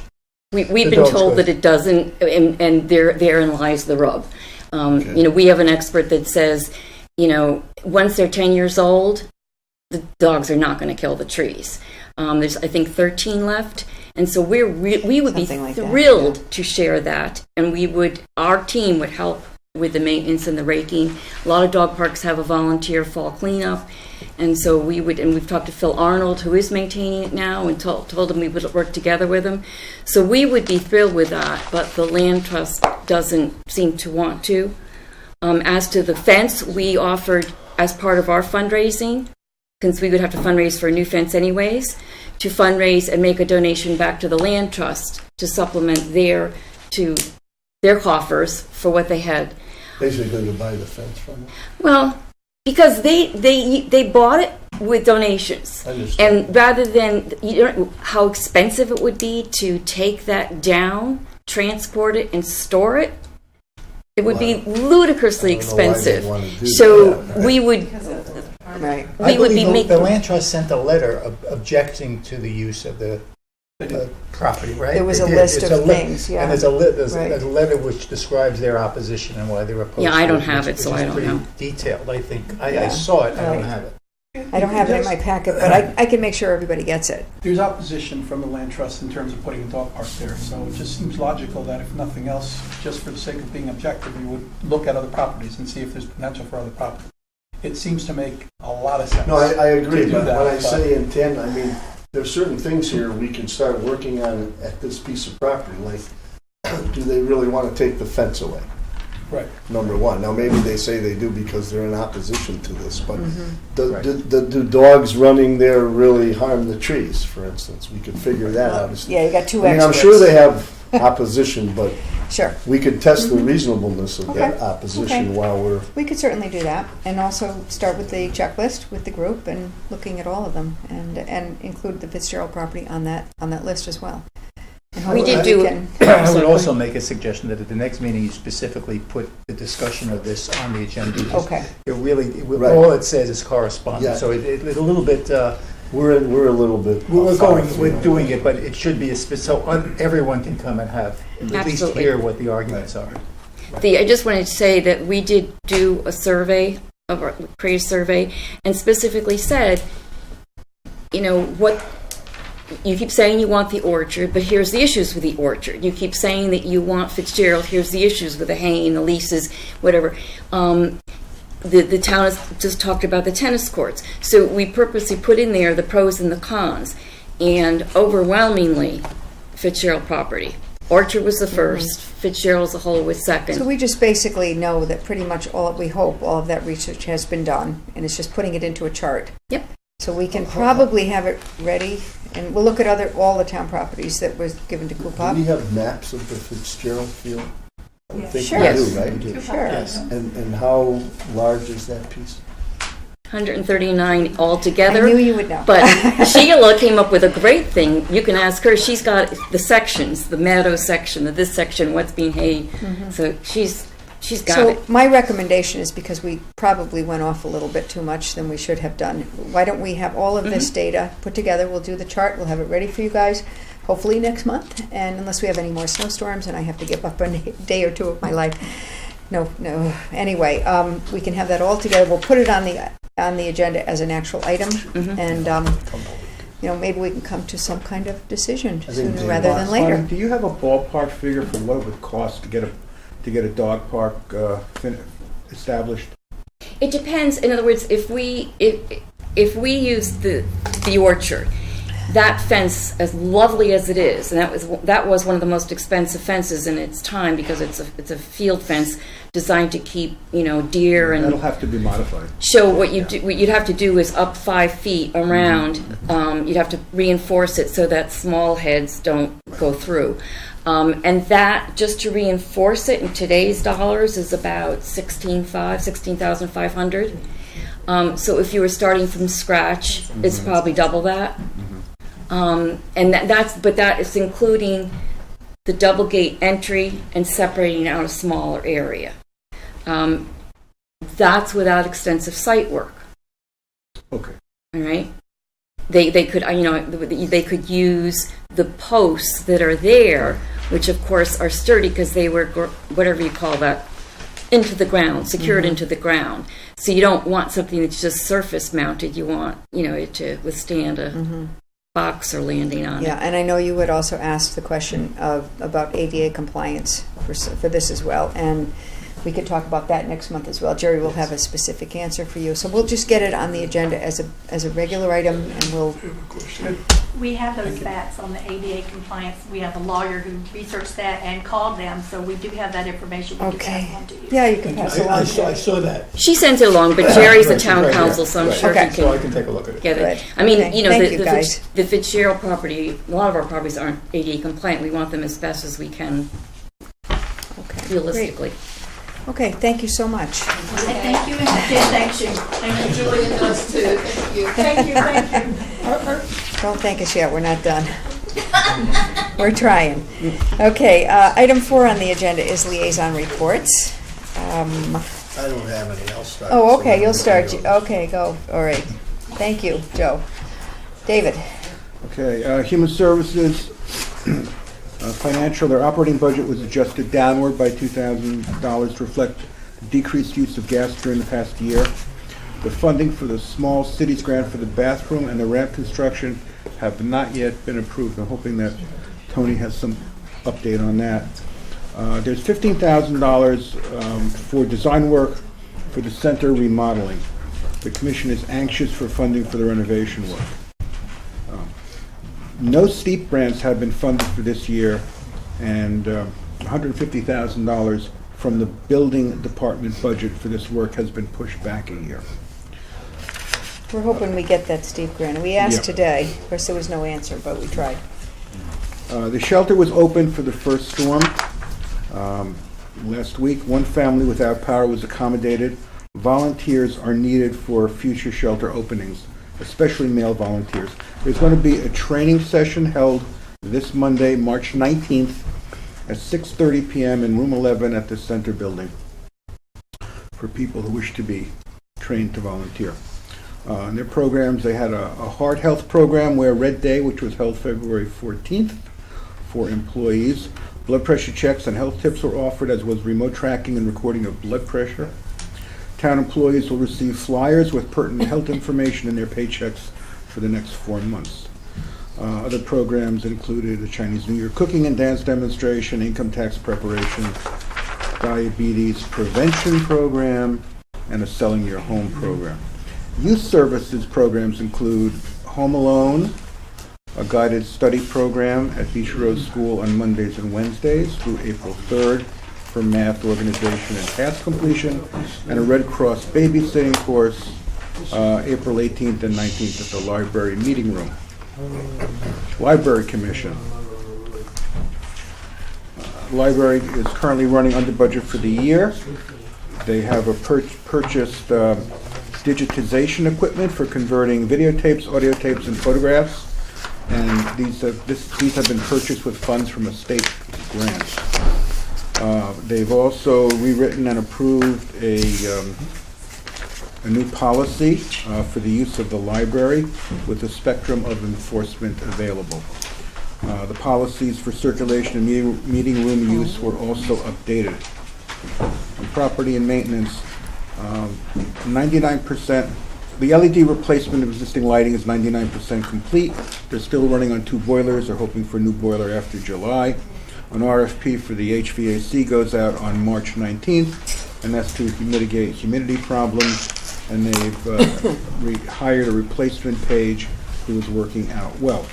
We've The been dog's told good. that it doesn't, and therein lies the rub. Okay. We have an expert that says, once they're 10 years old, the dogs are not going to kill the trees. There's, I think, 13 left, and so we would be Something like that, thrilled to share that, and our team would help with the maintenance and the raking. A lot of dog parks have a volunteer fall cleanup, and so we've talked to Phil Arnold, who is maintaining it now, and told him we would work together with him. So we would be thrilled with that, but the land trust doesn't seem to want to. As to the fence, we offered, as part of our fundraising, since we would have to fundraise for a new fence anyways, to fundraise and make a donation back to the land trust to supplement their coffers for what they had. Basically, to buy the fence from them. Well, because they bought it with donations. I understand. And rather than, how expensive it would be to take that down, transport it, and store it, it would be ludicrously I don't know why they'd expensive. wanna do So that. we would Right. I would be believe making. the land trust sent a letter objecting to the use of the property, right? There was They a did. list It's of a li- things, yeah. And there's Right. a letter which describes their opposition and why they were opposed. Yeah, I to don't it, have which- it, so which I is don't pretty know. Detailed, I think. I Yeah. saw it, I Right. don't have it. I don't have it in my packet, but I can make sure everybody gets it. There's opposition from the land trust in terms of putting a dog park there, so it just seems logical that if nothing else, just for the sake of being objective, we would look at other properties and see if there's potential for other properties. It seems to make a lot of sense. No, I agree, to do but that, when I but- say intent, I mean, there's certain things here we can start working on at this piece of property, like, do they really want to take the fence away? Right. number one. Now, maybe they say they do because they're in opposition to this, but Right. do dogs running there really harm the trees, for instance? We could figure that out. Yeah, you got two I mean, I'm experts. sure they have opposition, but Sure. we could test the reasonableness of that Okay. opposition Okay. while we're, We could certainly do that, and also start with the checklist with the group and looking at all of them, and include the Fitzgerald property on that list as well. And We did hopefully do- can- I would also make a suggestion that at the next meeting, you specifically put the discussion of this on the agenda. because Okay. It really, Right. all it says is Yeah. correspondence, so it's a little bit, we're a little bit. we're doing it, but it should be so everyone can come and have, at least Absolutely. hear what the arguments are. I just wanted to say that we did do a survey, create a survey, and specifically said, what, you keep saying you want the orchard, but here's the issues with the orchard. You keep saying that you want Fitzgerald, here's the issues with the haying, the leases, whatever. The town has just talked about the tennis courts. So we purposely put in there the pros and the cons, and overwhelmingly, Fitzgerald property. Orchard was the first, Fitzgerald as a whole was second. So we just basically know that pretty much we hope all of that research has been done, and it's just putting it into a chart. Yep. So we can probably have it ready, and we'll look at all the town properties that was given to Do we Coopop. have maps of the Fitzgerald field? I would think Sure. we Yes. do, right? Sure. Yes. And how large is that piece? 139 I altogether. knew you would know. But Sheila came up with a great thing. You can ask her. She's got the sections, the meadow section, this section, what's being hayed. So she's got So it. my recommendation is, because we probably went off a little bit too much than we should have done, why don't we have all of this data put together? We'll do the chart, we'll have it ready for you guys, hopefully next month, and unless we have any more snowstorms and I have to give up a day or two of my life. No. Anyway, we can have that all together. We'll put it on the agenda as an actual item, and maybe we can come to some kind of decision I think sooner Dave rather than Box- later. Do you have a ballpark figure for what it would cost to get a dog park established? It depends. In other words, if we use the orchard, that fence, as lovely as it is, and that was one of the most expensive fences in its time, because it's a field fence designed to keep deer and That'll have to be modified. So what you'd have to do is up 5 feet around. You'd have to reinforce it so that small heads don't go through. And that, just to reinforce it in today's dollars, is about $16,500. So if you were starting from scratch, it's probably double that. And that is including the double gate entry and separating out a smaller area. That's without extensive site work. Okay. All right. They could they could use the posts that are there, which of course are sturdy because they were whatever you call that, into the ground, secured into the ground. So you don't want something that's just surface mounted. You want it to withstand a box or landing on Yeah, it. and I know you would also ask the question about ADA compliance for this as well, and we could talk about that next month as well. Jerry will have a specific answer for you, so we'll just get it on the agenda as a regular item, and we'll. We have those stats on the ADA compliance. We have a lawyer who researched that and called them, so we do have that information. We can Okay. pass on to you. Yeah, you can pass it along. I saw that. She sends it along, but Jerry's the Right, town right, council, yeah, so I'm right. sure Okay. he So I can can take a look at it. get it. Good. I mean, Okay. Thank you, guys. the Fitzgerald property, a lot of our properties aren't ADA compliant. We want them as fast as we can, Okay, realistically. great. Okay, thank you so much. Thank you, and Jen, thank you. Thank you, Julie, and us too. Thank you. Thank you. Don't thank us yet, we're not done. We're trying. Okay, item 4 on the agenda is liaison reports. I don't have any, I'll start. Oh, okay, you'll start. Okay, go. All right. Thank you, Joe. David? Okay, Human Services, financial, their operating budget was adjusted downward by $2,000 to reflect decreased use of gas during the past year. The funding for the Small Cities Grant for the bathroom and the ramp construction have not yet been approved. I'm hoping that Tony has some update on that. There's $15,000 for design work for the center remodeling. The commission is anxious for funding for the renovation work. No steep grants have been funded for this year, and $150,000 from the building department budget for this work has been pushed back a year. We're hoping we get that steep grant. We asked Yeah. today. Of course, there was no answer, but we tried. The shelter was open for the first storm. Last week, one family without power was accommodated. Volunteers are needed for future shelter openings, especially male volunteers. There's going to be a training session held this Monday, March 19th at 6:30 p.m. in room 11 at the Center Building for people who wish to be trained to volunteer. In their programs, they had a heart health program, Wear Red Day, which was held February 14th for employees. Blood pressure checks and health tips were offered, as was remote tracking and recording of blood pressure. Town employees will receive flyers with pertinent health information in their paychecks for the next 4 months. Other programs included a Chinese New Year cooking and dance demonstration, income tax preparation, diabetes prevention program, and a Selling Your Home program. Youth services programs include Home Alone, a guided study program at Beach Road School on Mondays and Wednesdays through April 3rd for math, organization, and task completion, and a Red Cross babysitting course April 18th and 19th at the library meeting room. Library Commission. Library is currently running under budget for the year. They have purchased digitization equipment for converting videotapes, audio tapes, and photographs. And these have been purchased with funds from a state grant. They've also rewritten and approved a new policy for the use of the library with a spectrum of enforcement available. The policies for circulation and meeting room use were also updated. On property and maintenance, 99%. The LED replacement of existing lighting is 99% complete. They're still running on 2 boilers. They're hoping for a new boiler after July. An RFP for the HVAC goes out on March 19th, and that's to mitigate humidity problems. And they've hired a replacement page who is working out well.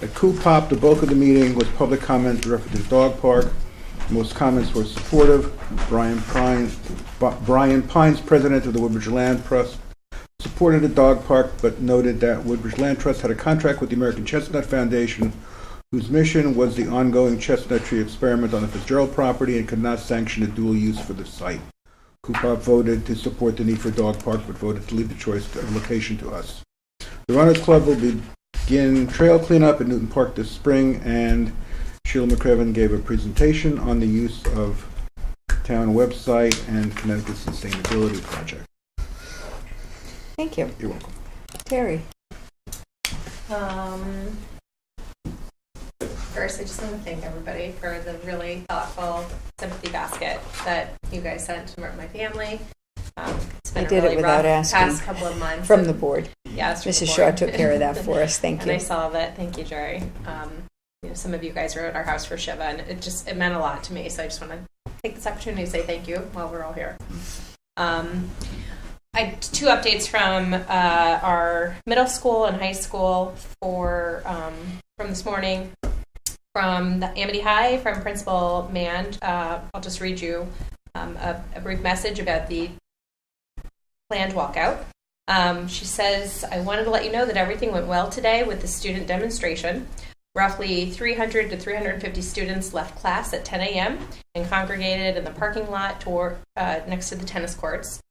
At Coop-Pop, the bulk of the meeting was public comment referred to the dog park. Most comments were supportive. Brian Pines, president of the Woodbridge Land Trust, supported the dog park, but noted that Woodbridge Land Trust had a contract with the American Chestnut Foundation, whose mission was the ongoing chestnut tree experiment on the Fitzgerald property and could not sanction a dual use for the site. Coop-Pop voted to support the need for a dog park, but voted to leave the choice of location to us. The Runners Club will begin trail cleanup at Newton Park this spring, and Sheila McCreven gave a presentation on the use of town website and Connecticut Sustainability Project. Thank you. You're welcome. Terry. First, I just want to thank everybody for the really thoughtful sympathy basket that you guys sent to my family. It's been I did a really it without rough asking. past couple of months. From the board. Yes, from the Mrs. board. Shaw took care of that for us. Thank And I you. saw that. Thank you, Jerry. Some of you guys were at our house for Shiva, and it meant a lot to me. So I just want to take this opportunity to say thank you while we're all here. I had 2 updates from our middle school and high school from this morning. From the Amity High, from Principal Mann, I'll just read you a brief message about the planned walkout. She says, I wanted to let you know that everything went well today with the student demonstration. Roughly 300 to 350 students left class at 10 a.m. and congregated in the parking lot next to the tennis courts.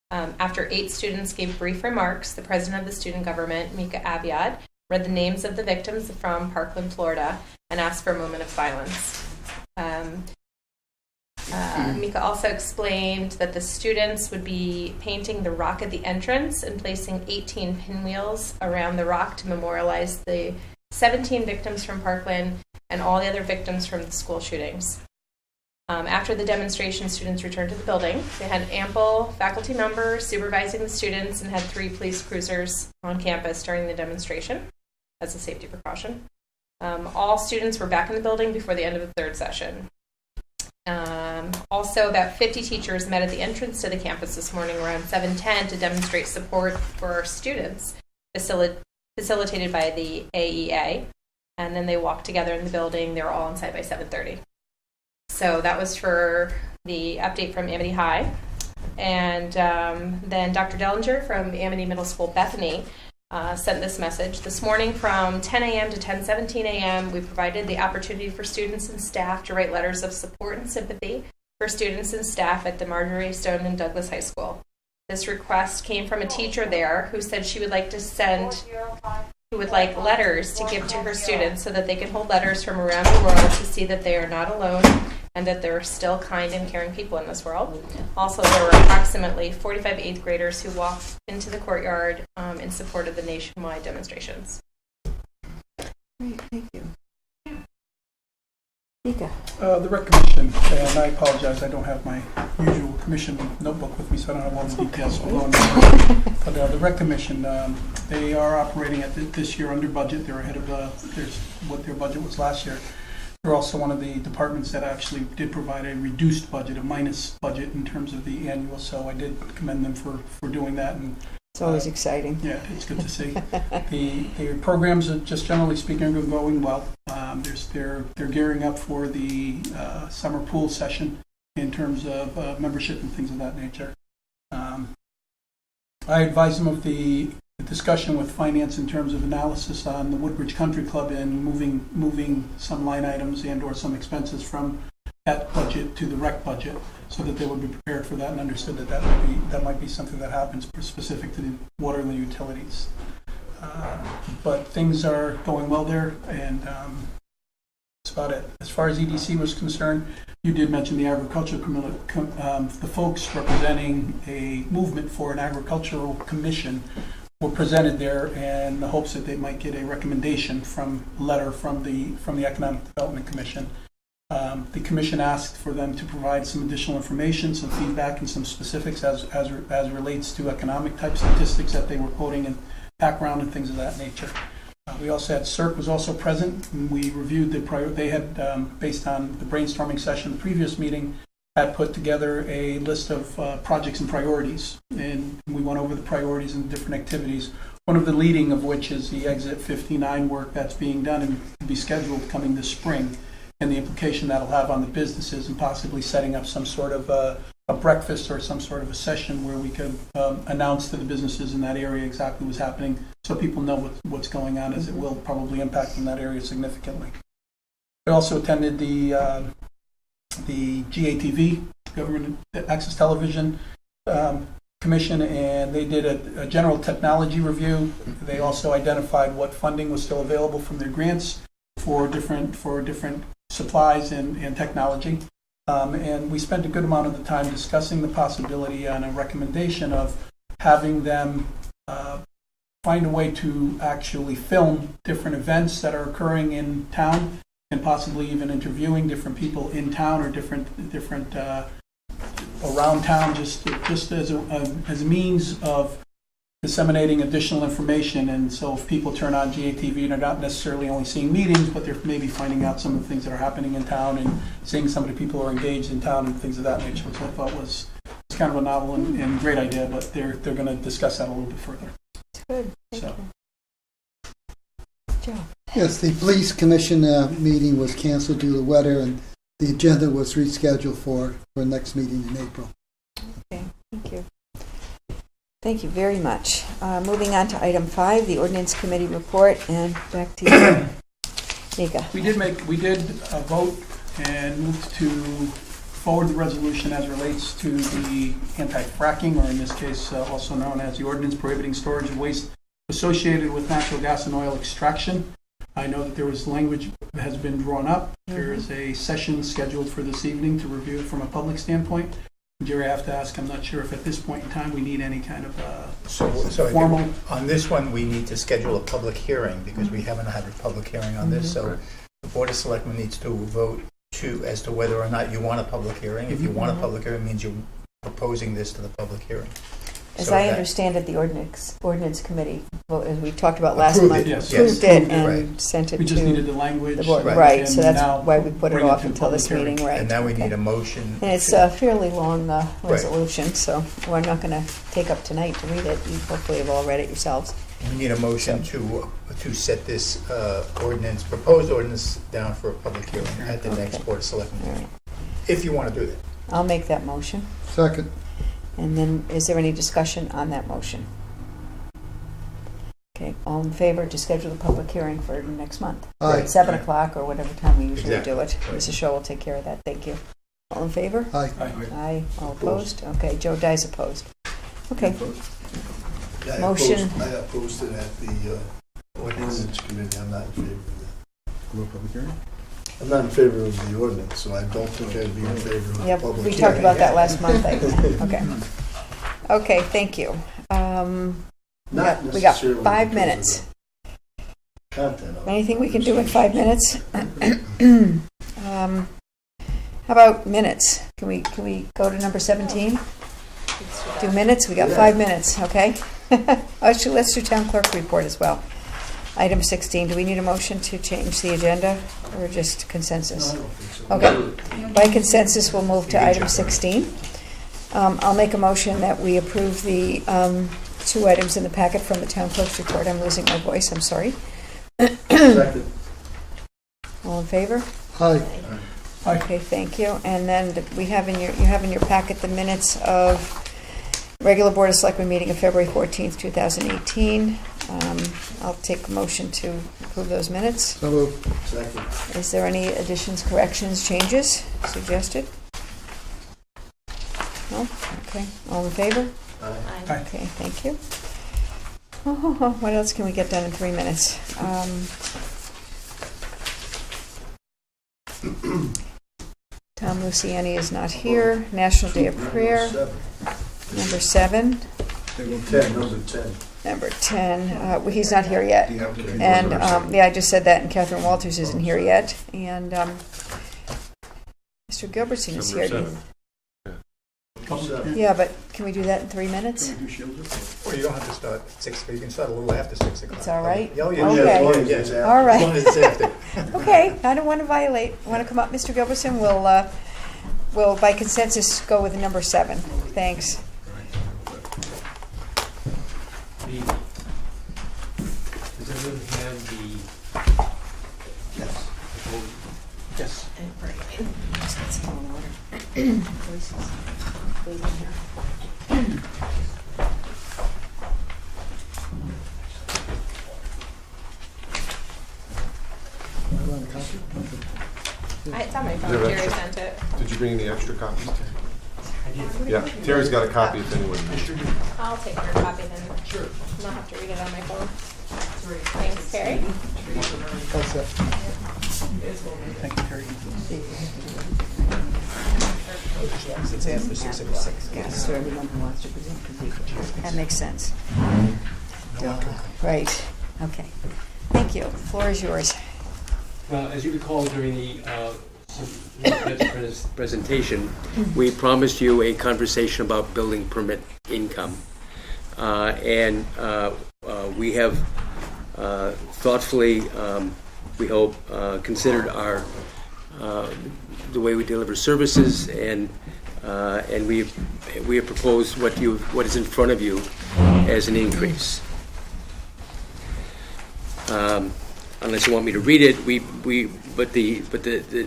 After 8 students gave brief remarks, the president of the student government, Mika Abiad, read the names of the victims from Parkland, Florida, and asked for a moment of silence. Mika also explained that the students would be painting the rock at the entrance and placing 18 pinwheels around the rock to memorialize the 17 victims from Parkland and all the other victims from the school shootings. After the demonstration, students returned to the building. They had ample faculty members supervising the students and had 3 police cruisers on campus during the demonstration as a safety precaution. All students were back in the building before the end of the 3rd session. Also, about 50 teachers met at the entrance to the campus this morning around 7:10 to demonstrate support for our students, facilitated by the AEA. And then they walked together in the building. They were all inside by 7:30. So that was for the update from Amity High. And then Dr. Dellinger from Amity Middle School Bethany sent this message. This morning from 10 a.m. to 10:17 a.m., we provided the opportunity for students and staff to write letters of support and sympathy for students and staff at the Marjorie Stoneman Douglas High School. This request came from a teacher there who said she would like letters to give to her students so that they can hold letters from around the world to see that they are not alone and that there are still kind and caring people in this world. Also, there were approximately 45 8th graders who walked into the courtyard in support of the nationwide demonstrations. Great, thank you. Mika. The rec commission, and I apologize, I don't have my usual commission notebook with me, so I don't have all the details. But the rec commission, they are operating at this year under budget. They're ahead of what their budget was last year. They're also one of the departments that actually did provide a reduced budget, a minus budget in terms of the annual, so I did commend them for doing that. And It's always exciting. yeah, it's good to see. The programs, just generally speaking, are going well. They're gearing up for the summer pool session in terms of membership and things of that nature. I advise them of the discussion with finance in terms of analysis on the Woodbridge Country Club and moving some line items and or some expenses from that budget to the rec budget, so that they would be prepared for that and understood that might be something that happens specific to the water and the utilities. But things are going well there, and that's about it. As far as EDC was concerned, you did mention the agricultural the folks representing a movement for an agricultural commission were presented there in the hopes that they might get a recommendation from letter from the Economic Development Commission. The commission asked for them to provide some additional information, some feedback, and some specifics as relates to economic type statistics that they were quoting and background and things of that nature. We also had CERC was also present, and we reviewed they had, based on the brainstorming session, the previous meeting, had put together a list of projects and priorities, and we went over the priorities and different activities. One of the leading of which is the Exit 59 work that's being done and to be scheduled coming this spring, and the implication that'll have on the businesses, and possibly setting up some sort of a breakfast or some sort of a session where we could announce to the businesses in that area exactly what's happening, so people know what's going on, as it will probably impact in that area significantly. I also attended the GATV, Government Access Television Commission, and they did a general technology review. They also identified what funding was still available from their grants for different supplies and technology. And we spent a good amount of the time discussing the possibility on a recommendation of having them find a way to actually film different events that are occurring in town, and possibly even interviewing different people in town or different around town, just as a means of disseminating additional information. And so if people turn on GATV, they're not necessarily only seeing meetings, but they're maybe finding out some of the things that are happening in town and seeing some of the people who are engaged in town and things of that nature, which I thought was kind of a novel and great idea, but they're going to discuss that a little bit further. Good. Thank So. you. Joe. Yes, the police commission meeting was canceled due to weather, and the agenda was rescheduled for next meeting in April. Okay, thank you. Thank you very much. Moving on to item 5, the ordinance committee report, and back to you, Mika. We did vote and moved to forward the resolution as relates to the anti-fracking, or in this case also known as the ordinance prohibiting storage of waste associated with natural gas and oil extraction. I know that there was language that has been drawn up. There is a session scheduled for this evening to review it from a public standpoint. Jerry, I have to ask, I'm not sure if at this point in time we need any kind of So formal. on this one, we need to schedule a public hearing because we haven't had a public hearing on this. So the Board of Selectmen needs to vote as to whether or not you want a public hearing. If you want a public hearing, it means you're proposing this to the public hearing. As So I that- understand it, the ordinance committee, well, as we talked about last Approved month, it, yes. approved Yes. it and Right. sent it We just needed to the language. the board. Right. Right, so And that's now why we put it bring off to until this public hearing. meeting, right? And now we need Okay. a motion. And it's a fairly long resolution, so we're not going to take up tonight to read it. You hopefully have all read it yourselves. We need a motion to set this proposed ordinance down for a public hearing at the next Okay. Board of Selectmen All meeting. right. if you want to do that. I'll make that motion. Second. And then, is there any discussion on that motion? Okay, all in favor to schedule the public hearing for next month? Aye. At 7 o'clock or whatever time we usually Exactly. do it. Mrs. Shaw will take care of that. Thank you. All in favor? Aye. Aye. All opposed? Okay, Joe Dye's opposed. Okay, I Motion. I opposed it at the ordinance committee. I'm not in favor of that. Close public hearing? I'm not in favor of the ordinance, so I don't think I'd be in favor of the yeah, public we hearing. talked about that last month, I think. Okay. Okay, thank you. Not we got necessarily 5 because of minutes. the content of it. Anything we can do in 5 minutes? How about minutes? Can we go to number 17? Do minutes? We got 5 minutes, okay? Actually, let's do town clerk report as well. Item 16, do we need a motion to change the agenda or just consensus? No, I don't think so. Okay. By consensus, we'll move to item 16. I'll make a motion that we approve the 2 items in the packet from the town clerk's report. I'm losing my voice, I'm sorry. Second. All in favor? Aye. Okay, thank you. And then you have in your packet the minutes of regular Board of Selectmen meeting of February 14th, 2018. I'll take a motion to approve those minutes. So moved. Second. Is there any additions, corrections, changes suggested? No? Okay. All in favor? Aye. Okay, thank you. What else can we get done in 3 minutes? Tom Luciani is not here. National Day of Prayer, number 7. Number 10. Number 10, he's not here yet. And, yeah, I just said that, and Catherine Walters isn't here yet. And Mr. Gilbertson is here. Yeah, but can we do that in 3 minutes? Or you don't have to start at 6, you can start a little after 6 o'clock. It's all right? Oh, yeah, Okay. yeah, As long yeah, as it's yeah. after. All As long right. as it's after. Okay, I don't want to violate. Want to come up, Mr. Gilbertson? We'll by consensus, go with number 7. Thanks. Does everyone have the? Yes. Yes. That's all in order. Voices. Wait in here. You want a copy? It's on my Is phone. there Jerry extra? sent it. Did you bring any extra copies? Yeah, Terry's got a copy if anyone needs. I'll take your copy then. Sure. And I'll have to read it on my phone. Thanks, Terry. All set. Thank you, Terry. It's after 6 o'clock. Yes, for everyone who wants to present. That makes sense. Right, okay. Thank you. The floor is yours. Well, as you recall during the presentation, we promised you a conversation about building permit income. And we have thoughtfully, we hope, considered our the way we deliver services, and we have proposed what is in front of you as an increase. Unless you want me to read it, but the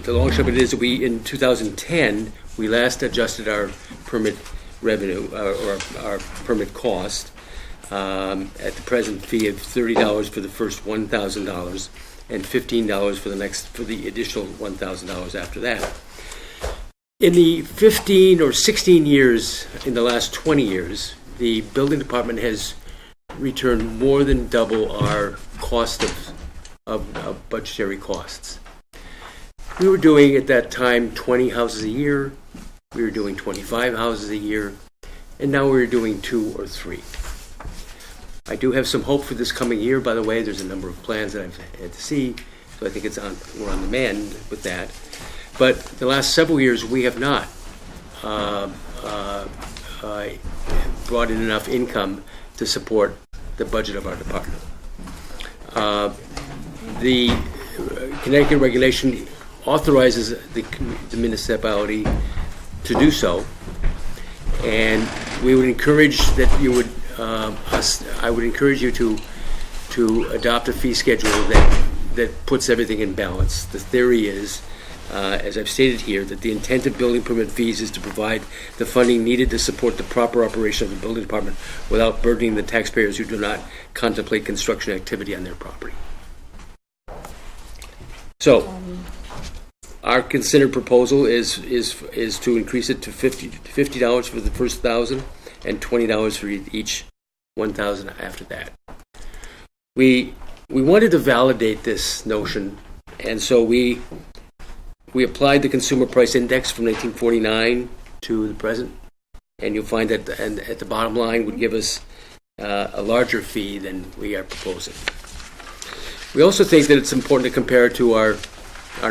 long short of it is that we, in 2010, we last adjusted our permit revenue or our permit cost at the present fee of $30 for the first $1,000 and $15 for the additional $1,000 after that. In the 15 or 16 years, in the last 20 years, the building department has returned more than double our cost of budgetary costs. We were doing at that time 20 houses a year, we were doing 25 houses a year, and now we're doing 2 or 3. I do have some hope for this coming year, by the way. There's a number of plans that I've had to see, so I think we're on the mend with that. But the last several years we have not brought in enough income to support the budget of our department. The Connecticut regulation authorizes the municipality to do so, and we would encourage that you would. I would encourage you to adopt a fee schedule that puts everything in balance. The theory is as I've stated here, that the intent of building permit fees is to provide the funding needed to support the proper operation of the building department without burdening the taxpayers who do not contemplate construction activity on their property. So, our considered proposal is to increase it to $50 for the first 1,000 and $20 for each 1,000 after that. We wanted to validate this notion, and so we applied the Consumer Price Index from 1949 to the present, and you'll find that at the bottom line would give us a larger fee than we are proposing. We also think that it's important to compare it to our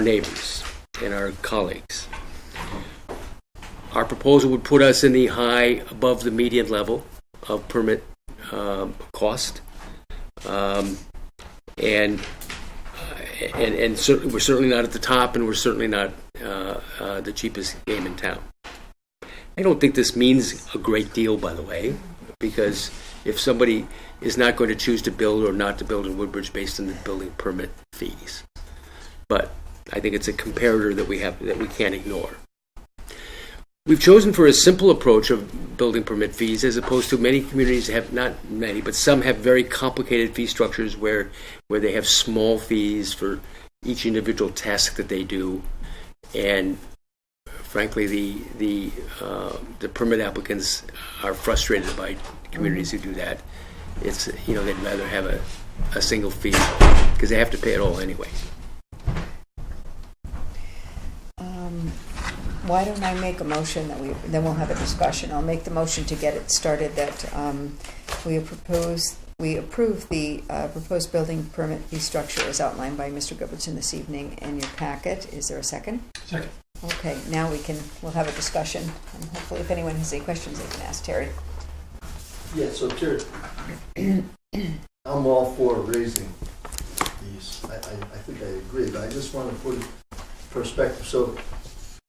neighbors and our colleagues. Our proposal would put us in the high above the median level of permit cost, and we're certainly not at the top, and we're certainly not the cheapest game in town. I don't think this means a great deal, by the way, because if somebody is not going to choose to build or not to build in Woodbridge based on the building permit fees, but I think it's a comparator that we can't ignore. We've chosen for a simple approach of building permit fees, as opposed to many communities have, not many, but some have very complicated fee structures where they have small fees for each individual task that they do, and frankly, the permit applicants are frustrated by communities who do that. It's, they'd rather have a single fee because they have to pay it all anyway. Why don't I make a motion then we'll have a discussion. I'll make the motion to get it started that we approve the proposed building permit fee structure as outlined by Mr. Goodwin this evening in your packet. Is there a second? Second. Okay, now we'll have a discussion, and hopefully if anyone has any questions, they can ask Terry. Yeah, so Terry, I'm all for raising these. I think I agree, but I just want to put in perspective. So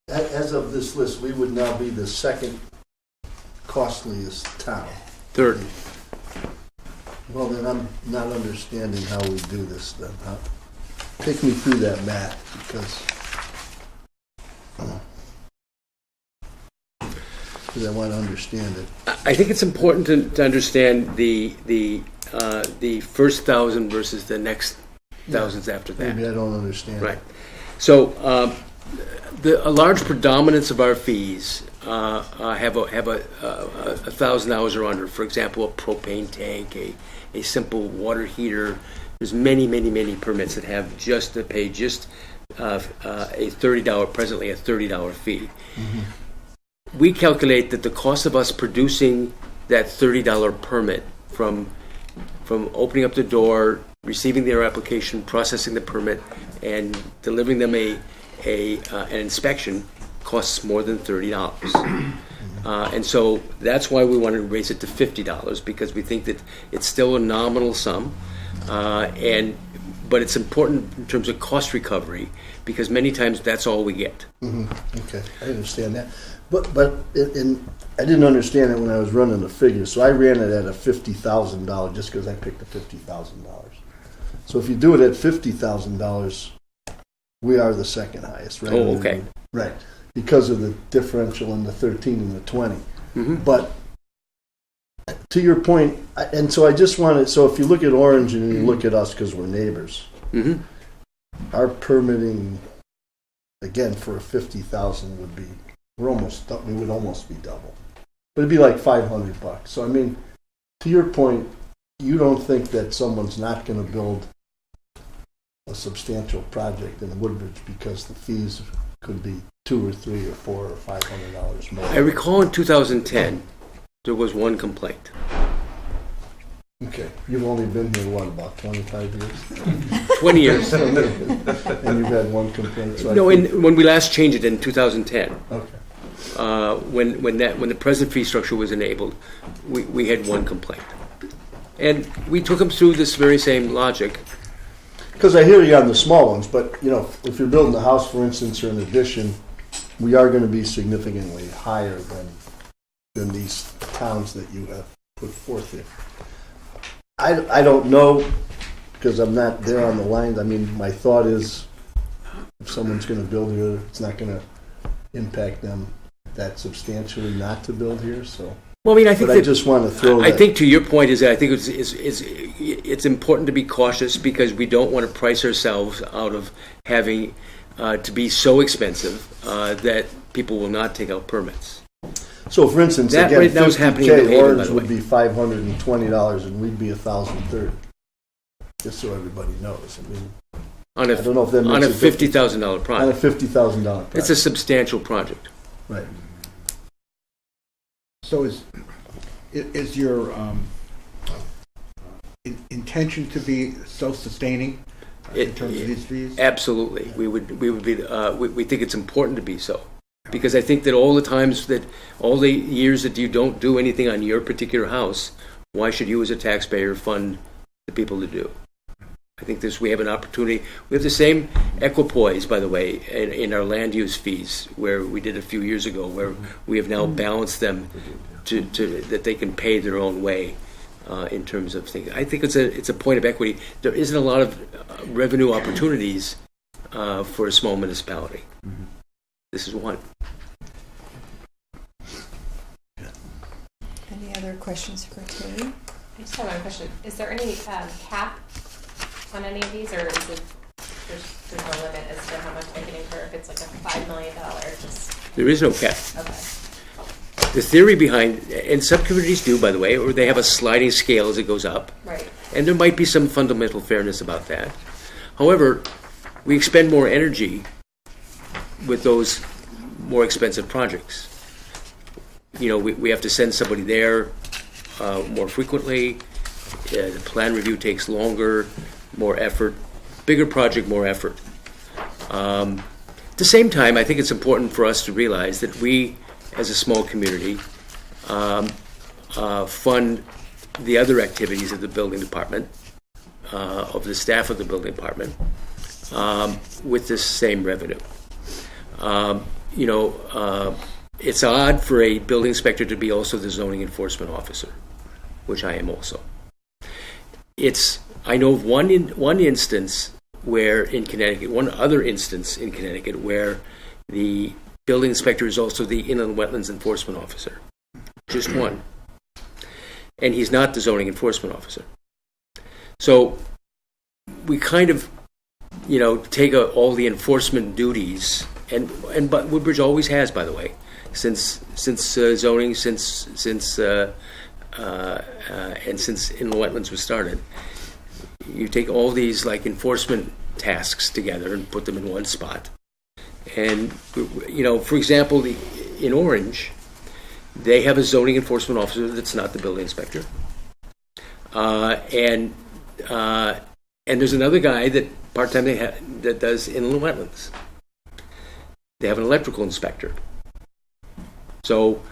as of this list, we would now be the second costliest town. Third. Well, then I'm not understanding how we do this then. Take me through that math, because I want to understand it. I think it's important to understand the first 1,000 versus the next thousands after that. Maybe I don't understand. Right. So a large predominance of our fees have a $1,000 or under. For example, a propane tank, a simple water heater. There's many permits that have just to pay just a $30, presently a $30 fee. Mm-hmm. We calculate that the cost of us producing that $30 permit from opening up the door, receiving their application, processing the permit, and delivering them an inspection costs more than $30. And so that's why we want to raise it to $50, because we think that it's still a nominal sum, but it's important in terms of cost recovery, because many times that's all we get. Mm-hmm. Okay, I understand that. But I didn't understand it when I was running the figures, so I ran it at a $50,000 just because I picked the $50,000. So if you do it at $50,000, we are the second highest, right? Oh, okay. Right, because of the differential in the 13 and the 20. Mm-hmm. But to your point, and so I just wanted, so if you look at Orange and you look at us because we're neighbors, Mm-hmm. our permitting, again, for a $50,000 would be, we would almost be double. But it'd be like $500. So I mean, to your point, you don't think that someone's not going to build a substantial project in Woodbridge because the fees could be $2 or $3 or $4 or $500 more. I recall in 2010 there was one complaint. Okay, you've only been here, what, about 25 years? 20 years. And you've had one complaint? So No, when we last changed it in 2010, okay. when the present fee structure was enabled, we had one complaint. And we took them through this very same logic. Because I hear you on the small ones, but if you're building a house, for instance, or an addition, we are going to be significantly higher than these towns that you have put forth here. I don't know, because I'm not there on the lines. I mean, my thought is if someone's gonna build here, it's not gonna impact them that substantially not to build here, so. Well, I mean, I think But I that, just wanna throw I that. think to your point is that I think it's important to be cautious because we don't want to price ourselves out of having to be so expensive that people will not take out permits. So for instance, That again, right now is happening in 50K, New Haven, by Orange the would way. be $520 and we'd be $1,030. Just so everybody knows. I mean, On I don't know if that on makes a a difference. $50,000 On a project. $50,000 project. It's a substantial project. Right. So is your intention to be self-sustaining in terms of these fees? Absolutely, we would be. We think it's important to be so, because I think that all the years that you don't do anything on your particular house, why should you as a taxpayer fund the people to do? I think we have an opportunity. We have the same equipoise, by the way, in our land use fees, where we did a few years ago, where we have now balanced them to that they can pay their own way. In terms of things, I think it's a point of equity. There isn't a lot of revenue opportunities for a small municipality. Mm-hmm. This is one. Any other questions for Terry? I just have one question. Is there any cap on any of these, or is it there's no limit as to how much they can incur if it's like a $5 million? Just There is no cap. okay. The theory behind, and some communities do, by the way, or they have a sliding scale as it goes up, Right. and there might be some fundamental fairness about that. However, we expend more energy with those more expensive projects. You know, we have to send somebody there more frequently. The plan review takes longer, more effort. Bigger project, more effort. At the same time, I think it's important for us to realize that we, as a small community, fund the other activities of the building department, of the staff of the building department, with this same revenue. It's odd for a building inspector to be also the zoning enforcement officer, which I am also. I know of one instance where in Connecticut, one other instance in Connecticut where the building inspector is also the inland wetlands enforcement officer. Just one. And he's not the zoning enforcement officer. So we kind of, take all the enforcement duties, but Woodbridge always has, by the way, since zoning, and since inland wetlands was started. You take all these enforcement tasks together and put them in one spot. And, for example, in Orange, they have a zoning enforcement officer that's not the building inspector. And there's another guy that part-time that does inland wetlands. They have an electrical inspector. So,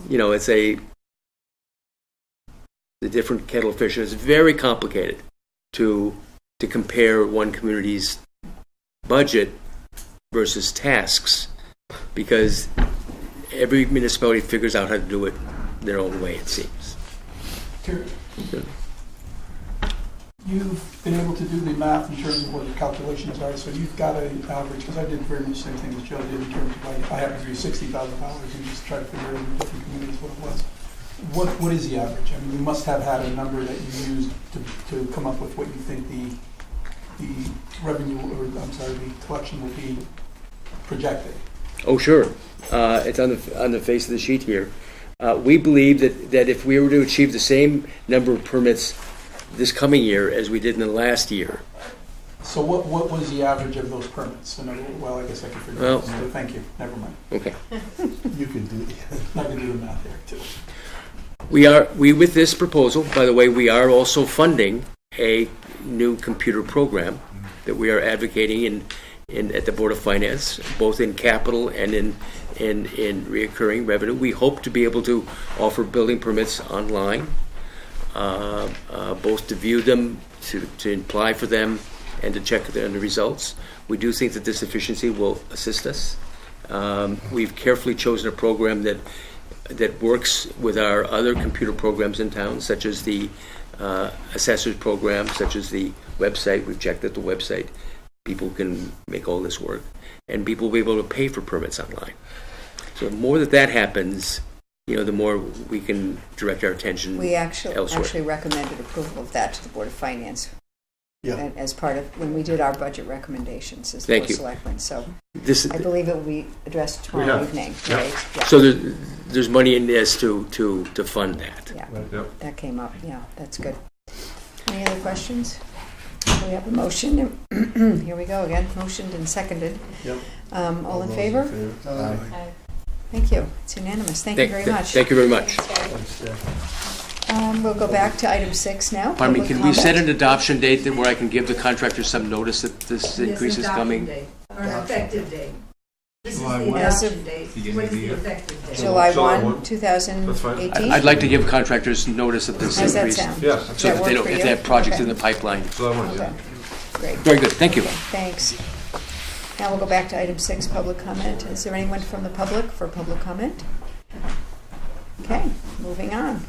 it's a different kettle of fish. And it's very complicated to compare one community's budget versus tasks, because every municipality figures out how to do it their own way, it seems. Terry, you've been able to do the math in terms of what your calculations are, so you've got an average, because I did very much the same thing as Joe did in terms of, I happen to do $60,000 and just try to figure out in different communities what it was. What is the average? I mean, you must have had a number that you used to come up with what you think the revenue, the collection will be projected. Oh, sure. It's on the face of the sheet here. We believe that if we were to achieve the same number of permits this coming year as we did in the last year. So what was the average of those permits? Well, I guess I can figure it out. So thank you. Never mind. Okay. You can do it. I can do the math there too. We with this proposal, by the way, we are also funding a new computer program that we are advocating at the Board of Finance, both in capital and in reoccurring revenue. We hope to be able to offer building permits online, both to view them, to apply for them, and to check the results. We do think that this efficiency will assist us. We've carefully chosen a program that works with our other computer programs in town, such as the assessors program, such as the website. We've checked that the website people can make all this work, and people will be able to pay for permits online. So the more that happens, the more we can direct our attention We actually elsewhere. recommended approval of that to the Board of Finance. Yeah. As part of, when we did our budget recommendations as Thank Board you. of Selectmen. So This, I believe it will be addressed tomorrow evening, right? Yeah. so there's money in this to fund that. Yeah, Yep. that came up. Yeah, that's good. Any other questions? We have a motion. Here we go again. Motioned and seconded. Yep. All in favor? Aye. Thank you. It's unanimous. Thank you very much. Thank you very much. We'll go back to item 6 now. Pardon me, public can we set comment. an adoption date that where I can give the contractors some notice that this increase is coming? Or an effective date. This is the As adoption of date. What is the effective date? July July 1, 1. 2018? I'd like to give contractors notice of this How's that increase. sound? Yeah. So Does that that they work don't, for if you? they have projects Okay. in the pipeline. So I want Okay, great. Very good, thank you. Thanks. Now we'll go back to item 6, public comment. Is there anyone from the public for public comment? Okay, moving on.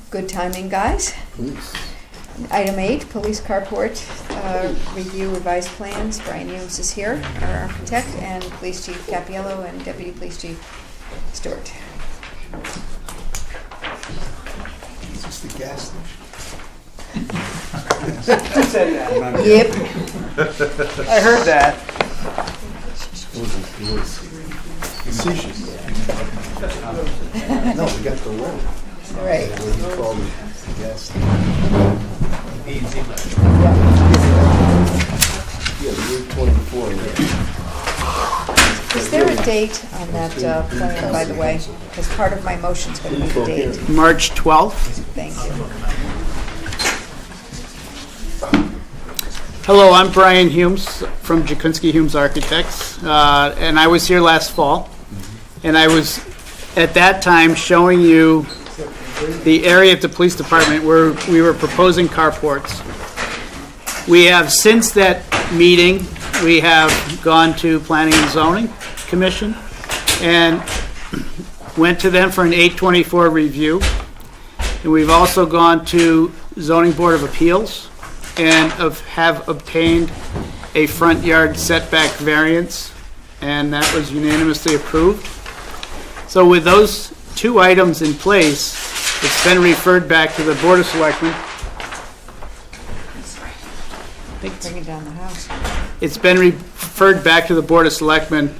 Good timing, guys. Please. Item 8, police carport, review revised plans. Brian Humes is here, our architect, and Police Chief Capiello and Deputy Police Chief Stewart. Is this the gas station? Yep. I heard that. It was facetious. No, we got the road. Right. What do you call it? The gas station. Yeah, the Route 24. Is there a date on that plan, by the way? Because part of my motion's going to be the date. March 12th. Thank you. Hello, I'm Brian Humes from Jakunski Humes Architects, and I was here last fall, and I was at that time showing you the area at the police department where we were proposing carports. We have, since that meeting, we have gone to Planning and Zoning Commission and went to them for an 824 review. And we've also gone to Zoning Board of Appeals and have obtained a front yard setback variance, and that was unanimously approved. So with those two items in place, it's been referred back to the Board of Selectmen. Bring it down the house. It's been referred back to the Board of Selectmen,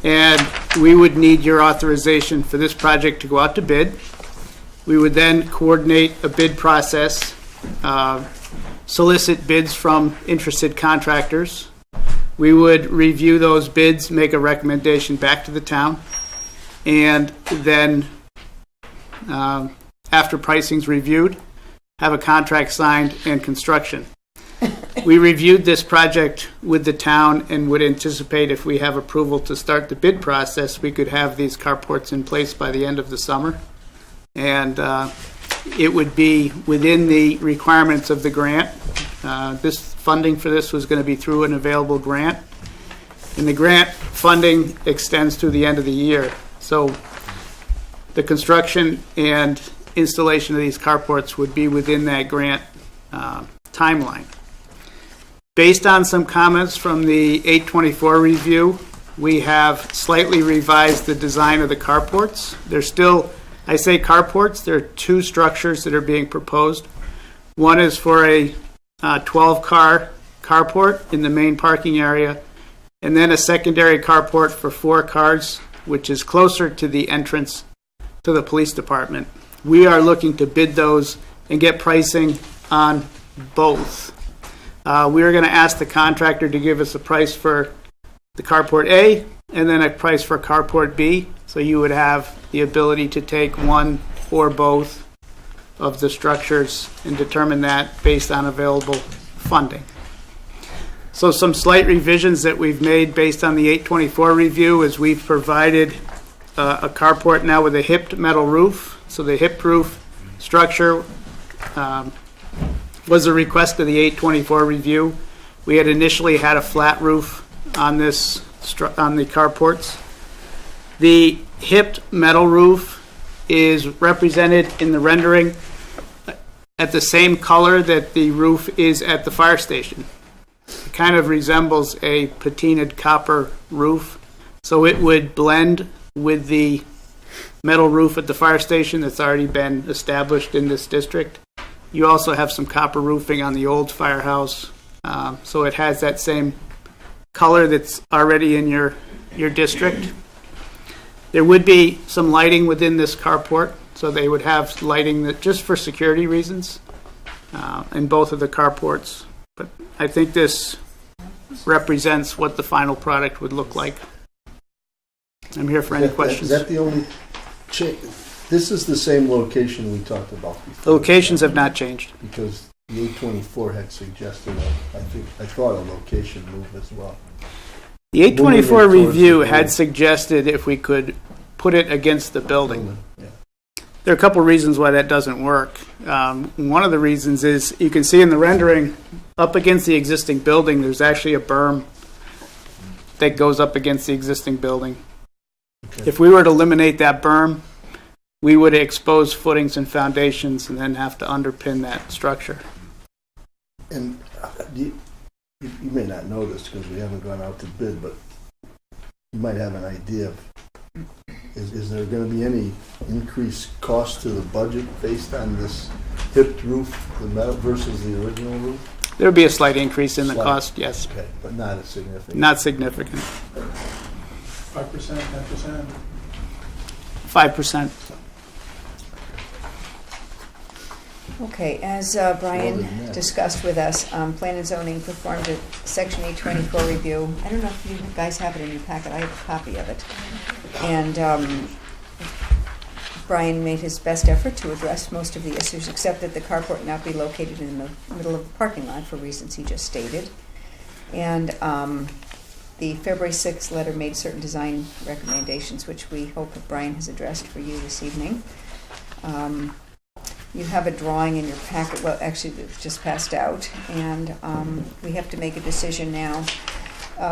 and we would need your authorization for this project to go out to bid. We would then coordinate a bid process, solicit bids from interested contractors. We would review those bids, make a recommendation back to the town, and then, after pricing's reviewed, have a contract signed and construction. We reviewed this project with the town and would anticipate, if we have approval to start the bid process, we could have these carports in place by the end of the summer. And it would be within the requirements of the grant. This funding for this was going to be through an available grant. And the grant funding extends through the end of the year. So the construction and installation of these carports would be within that grant timeline. Based on some comments from the 824 review, we have slightly revised the design of the carports. They're still, I say carports, there are two structures that are being proposed. One is for a 12-car carport in the main parking area, and then a secondary carport for 4 cars, which is closer to the entrance to the police department. We are looking to bid those and get pricing on both. We are going to ask the contractor to give us a price for the carport A and then a price for carport B, so you would have the ability to take one or both of the structures and determine that based on available funding. So some slight revisions that we've made based on the 824 review is we've provided a carport now with a hipped metal roof. So the hipped roof structure was a request of the 824 review. We had initially had a flat roof on this on the carports. The hipped metal roof is represented in the rendering at the same color that the roof is at the fire station. The kind of resembles a patinaed copper roof. So it would blend with the metal roof at the fire station that's already been established in this district. You also have some copper roofing on the old firehouse. So it has that same color that's already in your district. There would be some lighting within this carport, so they would have lighting that just for security reasons in both of the carports. But I think this represents what the final product would look like. I'm here for any questions. Is that the only change? This is the same location we talked about before. The locations have not changed. Because the 824 had suggested, I thought a location move as well. The 824 Moving it towards review the had building. suggested if we could put it against the building. Yeah. There are a couple reasons why that doesn't work. One of the reasons is you can see in the rendering up against the existing building, there's actually a berm that goes up against the existing building. Okay. If we were to eliminate that berm, we would expose footings and foundations and then have to underpin that structure. And you may not know this because we haven't gone out to bid, but you might have an idea of, is there going to be any increased cost to the budget based on this hipped roof, the metal versus the original roof? There would be a slight increase in the Slight. cost, yes. Okay, but not as significant. Not significant. 5%, 10%. 5%. Okay, as More Brian than that. discussed with us, Plan and Zoning performed a Section 824 review. I don't know if you guys have it in your packet. I have a copy of it. And Brian made his best effort to address most of the issues, except that the carport not be located in the middle of the parking lot for reasons he just stated. And the February 6th letter made certain design recommendations, which we hope that Brian has addressed for you this evening. You have a drawing in your packet, well, actually, it's just passed out, and we have to make a decision now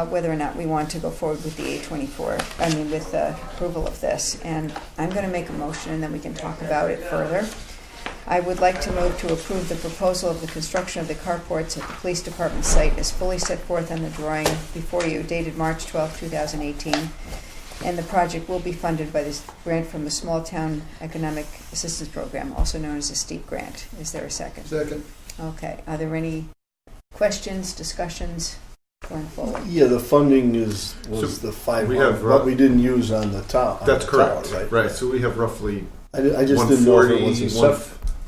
whether or not we want to go forward with the 824, with the approval of this. And I'm going to make a motion, and then we can talk about it further. I would like to move to approve the proposal of the construction of the carports at the police department site as fully set forth on the drawing before you, dated March 12, 2018. And the project will be funded by this grant from the Small Town Economic Assistance Program, also known as a STEEP grant. Is there a second? Second. Okay. Are there any questions, discussions going forward? Yeah, the funding was the 500, but we didn't use on the top. That's the correct. tower, right? Right. So we have roughly I just didn't know if it 140, was a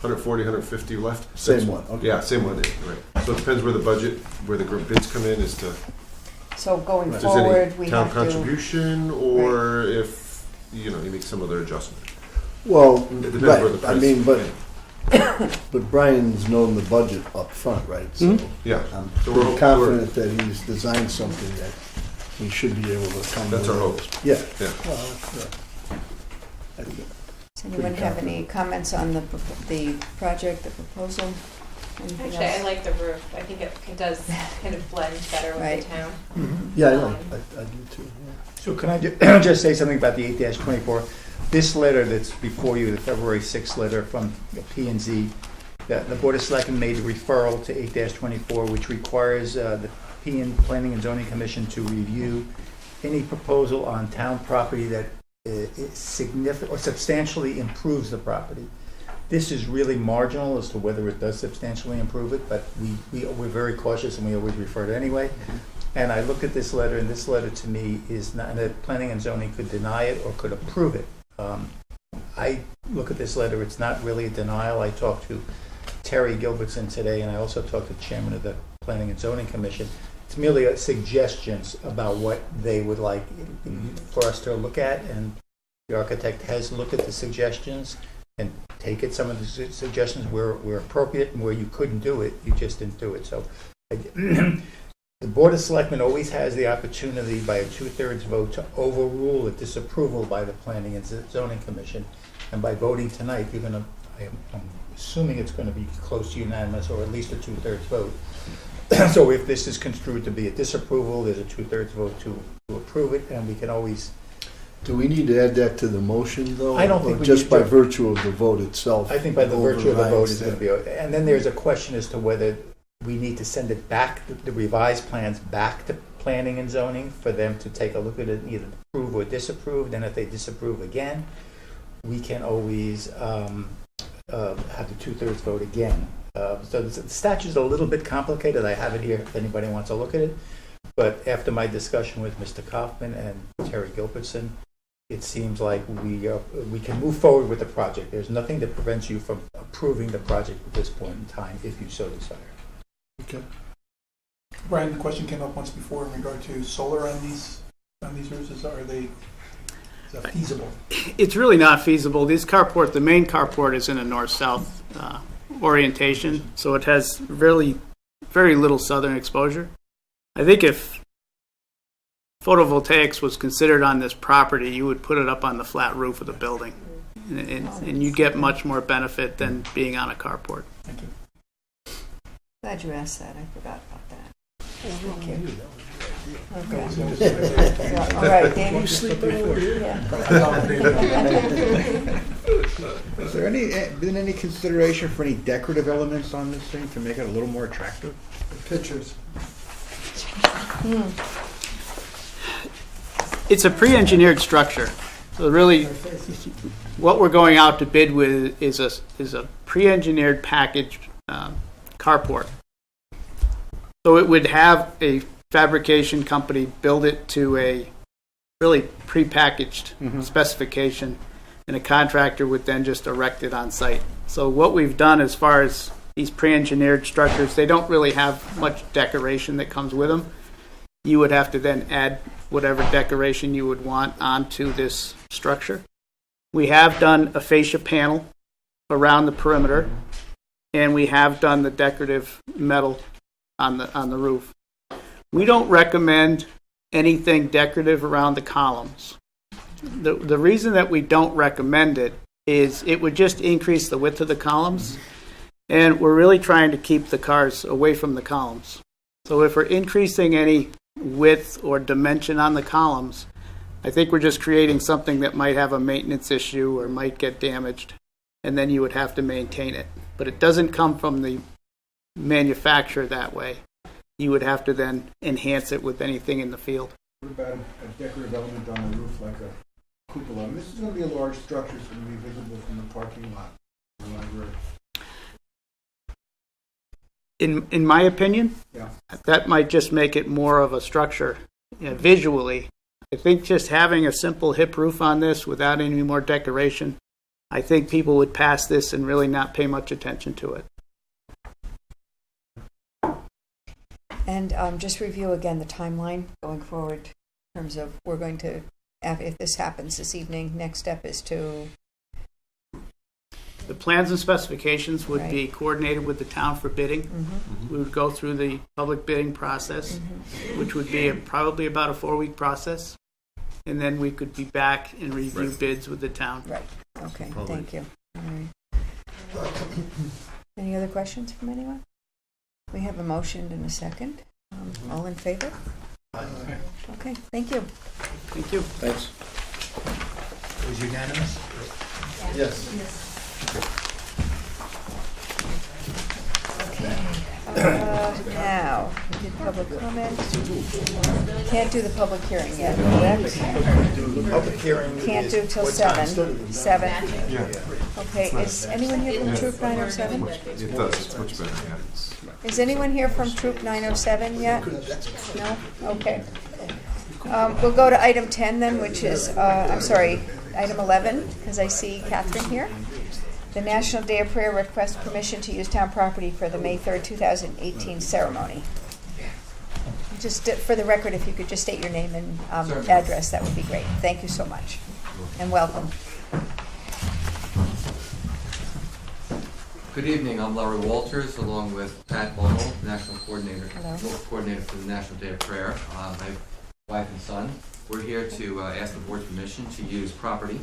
140, 150 left. Same one. Okay. Yeah, same one. Right. So it depends where the budget, where the group bids come in, as to So going if there's any forward, we town have contribution, or if you make some other adjustment. Well, It depends where the price. but Brian's known the budget up front, right? So Yeah. I'm So pretty we're confident that he's designed something that he should be able to come. That's our with. hope. Yeah. Yeah. Well, that's, Does anyone have any comments on the project, the proposal? Anything Actually, I else? like the roof. I think it does kind of blend better with Right. the town. Yeah, I do too. Yeah. So can I just say something about the 8-24? This letter that's before you, the February 6th letter from P&Z, the Board of Selectmen made a referral to 8-24, which requires the Planning and Zoning Commission to review any proposal on town property that is significant or substantially improves the property. This is really marginal as to whether it does substantially improve it, but we're very cautious and we always refer to it anyway. And I look at this letter, and this letter to me is not, that Planning and Zoning could deny it or could approve it. I look at this letter, it's not really a denial. I talked to Terry Gilbertson today, and I also talked to the chairman of the Planning and Zoning Commission. It's merely suggestions about what they would like for us to look at, and the architect has looked at the suggestions and taken some of the suggestions where appropriate and where you couldn't do it, you just didn't do it. So the Board of Selectmen always has the opportunity by a 2/3 vote to overrule a disapproval by the Planning and Zoning Commission. And by voting tonight, you're going to, I'm assuming it's going to be close to unanimous, or at least a 2/3 vote. So if this is construed to be a disapproval, there's a 2/3 vote to approve it, and we can always... Do we need to add that to the motion, though? I don't think or we just need by to. virtue of the vote itself? I think by the virtue of the vote overrides is going to that? be... And then there's a question as to whether we need to send it back, the revised plans back to planning and zoning for them to take a look at it and either approve or disapprove. And if they disapprove again, we can always have the 2/3 vote again. So the statute's a little bit complicated. I have it here if anybody wants to look at it. But after my discussion with Mr. Kaufman and Terry Gilbertson, it seems like we can move forward with the project. There's nothing that prevents you from approving the project at this point in time if you so desire. Okay. Brian, the question came up once before in regard to solar on these roofs. Is that feasible? It's really not feasible. This carport, the main carport, is in a north-south orientation, so it has really very little southern exposure. I think if photovoltaics was considered on this property, you would put it up on the flat roof of the building, and you'd get much more benefit than being on a carport. Thank you. Glad you asked that. I forgot about that. Thank you. Okay. All right, David. You sleeping over here? Yeah. Has there been any consideration for any decorative elements on this thing to make it a little more attractive? Pictures. It's a pre-engineered structure, so really, what we're going out to bid with is a pre-engineered packaged carport. So it would have a fabrication company build it to a really pre-packaged specification, and a contractor would then just erect it on site. So what we've done as far as these pre-engineered structures, they don't really have much decoration that comes with them. You would have to then add whatever decoration you would want onto this structure. We have done a fascia panel around the perimeter, and we have done the decorative metal on the roof. We don't recommend anything decorative around the columns. The reason that we don't recommend it is it would just increase the width of the columns, and we're really trying to keep the cars away from the columns. So if we're increasing any width or dimension on the columns, I think we're just creating something that might have a maintenance issue or might get damaged, and then you would have to maintain it. But it doesn't come from the manufacturer that way. You would have to then enhance it with anything in the field. What about a decorative element on the roof like a cupola? This is going to be a large structure, so it's going to be visible from the parking lot of the library. In my opinion, Yeah. that might just make it more of a structure visually. I think just having a simple hip roof on this without any more decoration, I think people would pass this and really not pay much attention to it. And just review again the timeline going forward in terms of we're going to, if this happens this evening, next step is to... The plans and specifications would be Right. coordinated with the town for bidding. We would go through the public bidding process, which would be probably about a 4-week process. And then we could be back and review bids with the town. Right, okay, thank you. All right. Any other questions from anyone? We have a motion and a second. All in favor? Okay, thank you. Thank you. Thanks. It was unanimous? Yes. Now, we did public comment. Can't do the public hearing yet, correct? Public hearing Can't is do till what time? 7. Yeah, Okay, is anyone here from Troop 907? it does, it's much better, yeah. Is anyone here from Troop 907 yet? No? Okay. We'll go to item 10 then, which is, item 11, because I see Catherine here. The National Day of Prayer requests permission to use town property for the May 3rd, 2018 ceremony. Just for the record, if you could just state your name and address, that would be great. Thank you so much. And welcome. Good evening, I'm Larry Walters, along with Pat Bono, National Coordinator, Coordinator for the National Day of Prayer. My wife and son, we're here to ask the board's permission to use property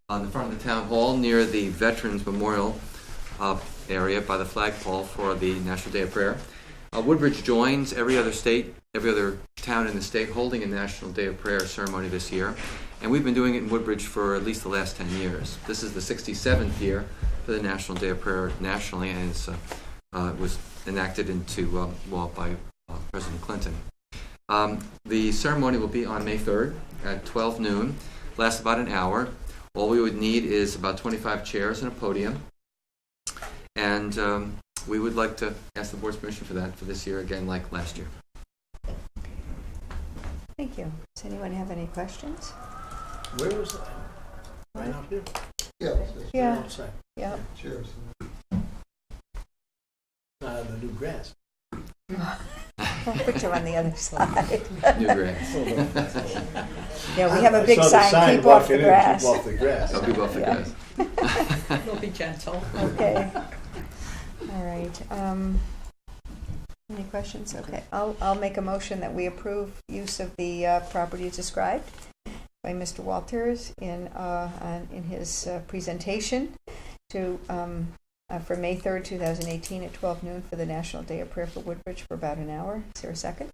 on the front of the town hall near the Veterans Memorial area by the flagpole for the National Day of Prayer. Woodbridge joins every other town in the state holding a National Day of Prayer ceremony this year, and we've been doing it in Woodbridge for at least the last 10 years. This is the 67th year for the National Day of Prayer nationally, and it's was enacted into law by President Clinton. The ceremony will be on May 3rd at 12 noon, lasts about an hour. All we would need is about 25 chairs and a podium. And we would like to ask the board's permission for that for this year, again, like last year. Thank you. Does anyone have any questions? Where was that? Right out here? Yeah. Yeah. Outside. Yeah. Cheers. The new grass. We'll put you on the other side. New grass. Yeah, we have a big I saw the sign, keep off the walking in, grass. Keep off the grass. I'll be off the Yeah. grass. We'll be gentle. Okay. All right. Any questions? Okay. I'll make a motion that we approve use of the property described by Mr. Walters in his presentation to for May 3rd, 2018 at 12 noon for the National Day of Prayer for Woodbridge for about an hour. Is there a second?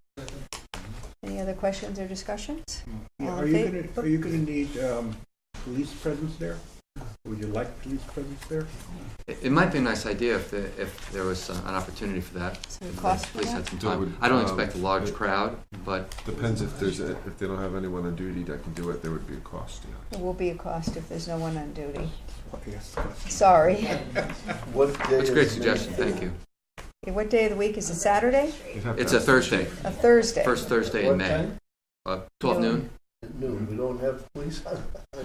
Any other questions or discussions? All Are in you favor? gonna need police presence there? Would you like police presence there? It might be a nice idea if there was an opportunity for that. Some If cost the for police that? had some So time. would, I don't expect a large it- crowd, but Depends if if they don't have anyone on duty that can do it, there would be a cost. Yeah. There will be a cost if there's no one on duty. Yes. Sorry. What day that's a is great May suggestion. Thank you. Okay, what day of the week? Is it Saturday? You'd have to It's a ask- Thursday, A Thursday? first Thursday in What May. time? 12 noon. Noon. We don't have police.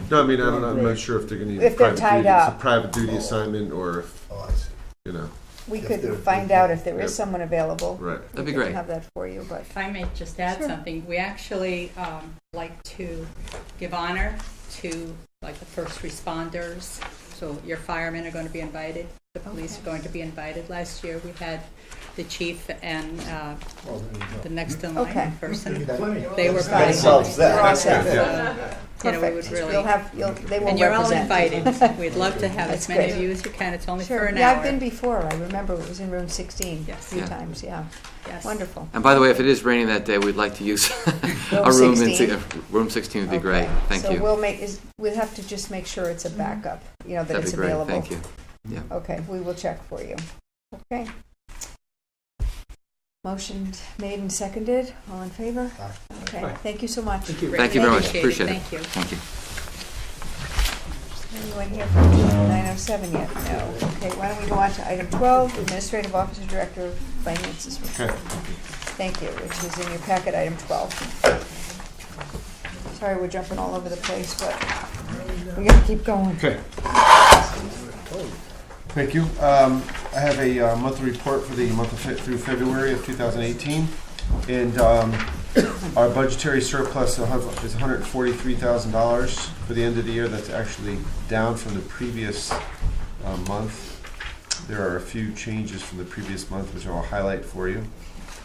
No, I mean, I'm not sure if they're going to need If they're private tied duty. up. It's a private duty assignment, or if, Oh, I see. you know, We If could they're- find out if there Yep. is someone available. right. That'd be We can great. have that for you, but If I may just add Sure. something, we actually like to give honor to like the first responders. So your firemen are going to be invited. The police Okay. are going to be invited. Last year we had the chief and Oh, there you go. the next in line Okay. person. Plenty. They were That solves that. We're all set. You know, we would perfect. really. They will And you're all represent. invited. We'd love to have That's as many great. of you as you can. It's only Sure. for an Yeah, hour. I've been before. I remember it was in room 16 a Yes. few Yeah. times, yeah. Yes. Wonderful. And by the way, if it is raining that day, we'd like to use a room. 16? Room 16 would be great. Okay. Thank So you. we'll have to just make sure it's a backup, that That'd it's be great. available. Thank you. Yeah. Okay, we will check for you. Okay. Motion made and seconded. All in favor? Okay, thank you so much. Thank you very much. Appreciate it. Thank you. Thank you. Anyone here for 907 yet? No. Okay, why don't we go on to item 12, Administrative Officer Director of Finances report. Okay. Thank you, which is in your packet, item 12. Sorry, we're jumping all over the place, but we gotta keep going. Okay. Thank you. I have a monthly report for the month of through February of 2018, and our budgetary surplus is $143,000 for the end of the year. That's actually down from the previous month. There are a few changes from the previous month, which I'll highlight for you.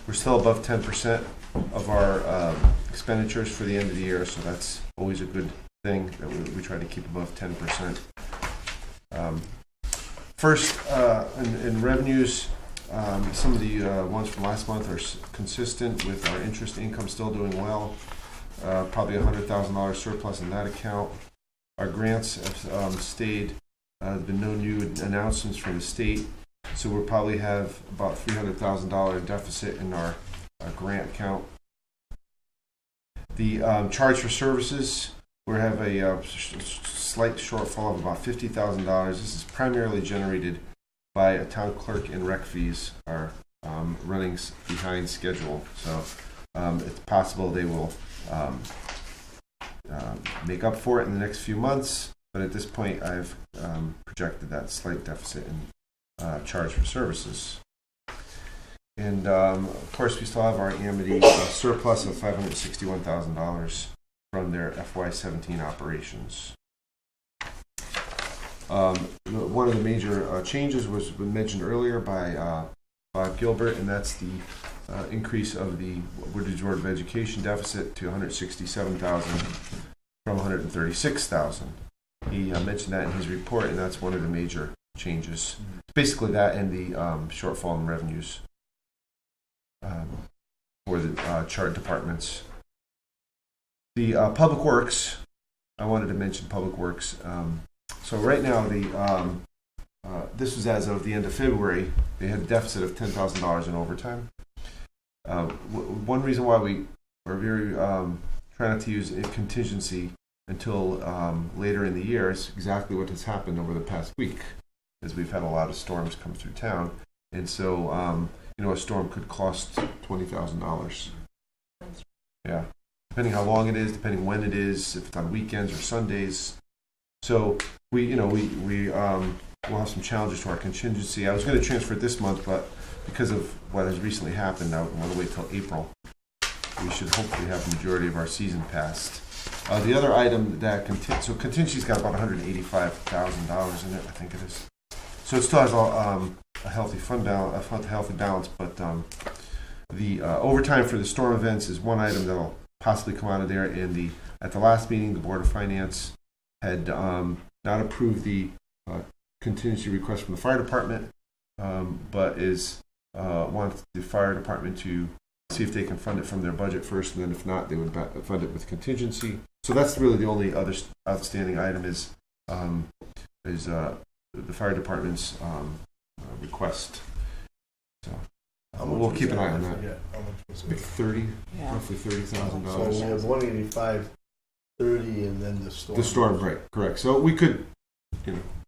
We're still above 10% of our expenditures for the end of the year, so that's always a good thing that we try to keep above 10%. First, in revenues, some of the ones from last month are consistent with our interest income still doing well. Probably $100,000 surplus in that account. Our grants have stayed. There's been no new announcements from the state, so we'll probably have about $300,000 deficit in our grant account. The charge for services, we have a slight shortfall of about $50,000. This is primarily generated by a town clerk and rec fees are running behind schedule. So it's possible they will make up for it in the next few months. But at this point, I've projected that slight deficit in charge for services. And of course, we still have our Amity surplus of $561,000 from their FY17 operations. One of the major changes was mentioned earlier by Bob Gilbert, and that's the increase of the Woodbridge Board of Education deficit to $167,000 from $136,000. He mentioned that in his report, and that's one of the major changes. Basically, that and the shortfall in revenues for the chart departments. The Public Works, I wanted to mention Public Works. So right now, the this was as of the end of February. They had a deficit of $10,000 in overtime. One reason why we are very try not to use a contingency until later in the year is exactly what has happened over the past week, as we've had a lot of storms come through town, and so a storm could cost $20,000. Yeah, depending how long it is, depending when it is, if it's on weekends or Sundays. So we'll have some challenges to our contingency. I was going to transfer it this month, but because of what has recently happened, I want to wait till April. We should hopefully have the majority of our season passed. The other item that contingency's got about $185,000 in it, I think it is. So it still has a healthy fund balance, a healthy balance, but the overtime for the storm events is one item that'll possibly come out of there. And at the last meeting, the Board of Finance had not approved the contingency request from the fire department, but wants the fire department to see if they can fund it from their budget first, and then if not, they would fund it with contingency. So that's really the only other outstanding item is the fire department's request. So we'll keep an eye on that. Like 30, roughly $30,000. So we have 185, 30, and then the storm. The storm, right? Correct. So we could,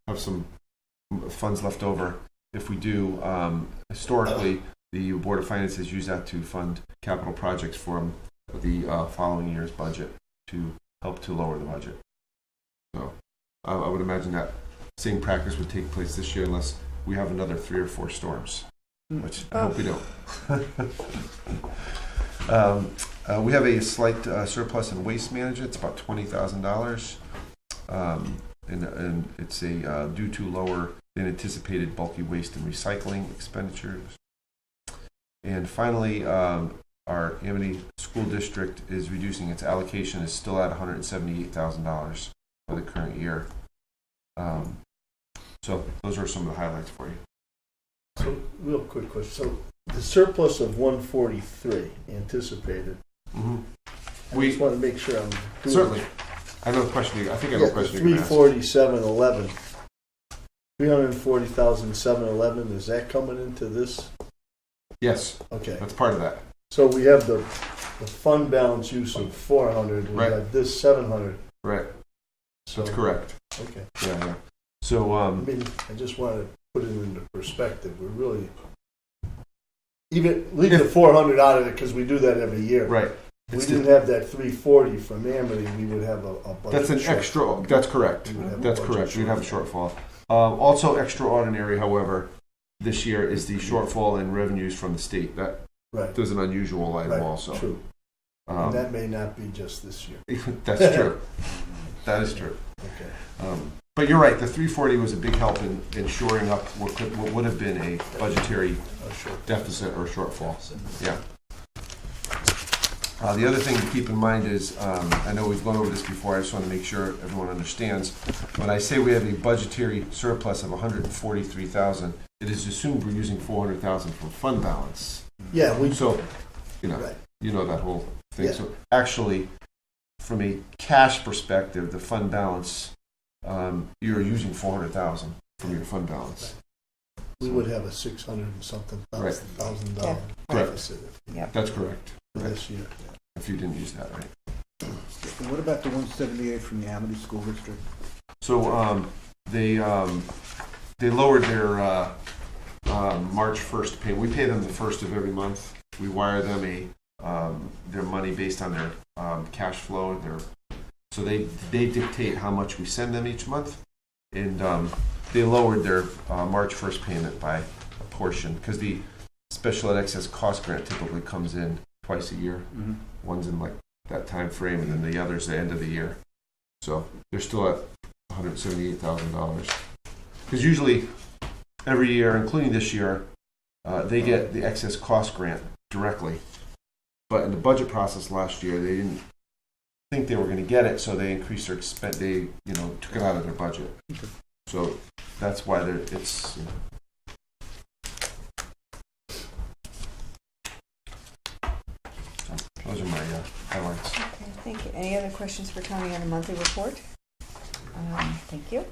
have some funds left over if we do. Historically, the Board of Finance has used that to fund capital projects from the following year's budget to help to lower the budget. So I would imagine that same practice would take place this year unless we have another 3 or 4 storms, which I hope we don't. We have a slight surplus in waste management. It's about $20,000, and it's due to lower than anticipated bulky waste and recycling expenditures. And finally, our Amity School District is reducing its allocation. Is still at $178,000 for the current year. So those are some of the highlights for you. So, real quick question. So, the surplus of 143 anticipated. Mm-hmm. I just want to make sure I'm doing certainly. I know the question. I think I know the question. 347.11. 340,711. Is that coming into this? Yes. Okay. That's part of that. So we have the fund balance use of 400. We have this 700. Right. So that's correct. Okay. Yeah. So I just want to put it into perspective. We're really even leaving the 400 out of it because we do that every year. Right. If we didn't have that 340 from Amity, we would have a budget. That's an extra. That's correct. That's correct. We'd have a shortfall. Also extraordinary, however, this year is the shortfall in revenues from the state. That there's an unusual item also. True. And that may not be just this year. That's true. That is true. Okay. But you're right. The 340 was a big help in shoring up what would have been a budgetary deficit or shortfall. Yeah. The other thing to keep in mind is, I know we've gone over this before, I just want to make sure everyone understands. When I say we have a budgetary surplus of $143,000, it is assumed we're using $400,000 from fund balance. Yeah. You know that whole thing. Yeah. So actually, from a cash perspective, the fund balance, you're using $400,000 from your fund balance. We would have a $600 and something thousand deficit. Yeah. That's correct. This year. If you didn't use that, right? And what about the 178 from the Amity School District? So they lowered their March 1st pay. We pay them the first of every month. We wire them their money based on their cash flow. So they dictate how much we send them each month, and they lowered their March 1st payment by a portion because the special ed excess cost grant typically comes in twice a year. Mm-hmm. One's in like that time frame, and then the other's the end of the year. So they're still at $178,000. Because usually every year, including this year, they get the excess cost grant directly. But in the budget process last year, they didn't think they were going to get it, so they increased their expense. They took it out of their budget. Okay. So that's why it's. Those are my highlights. Okay, thank you. Any other questions for Tony on the monthly report? Thank you.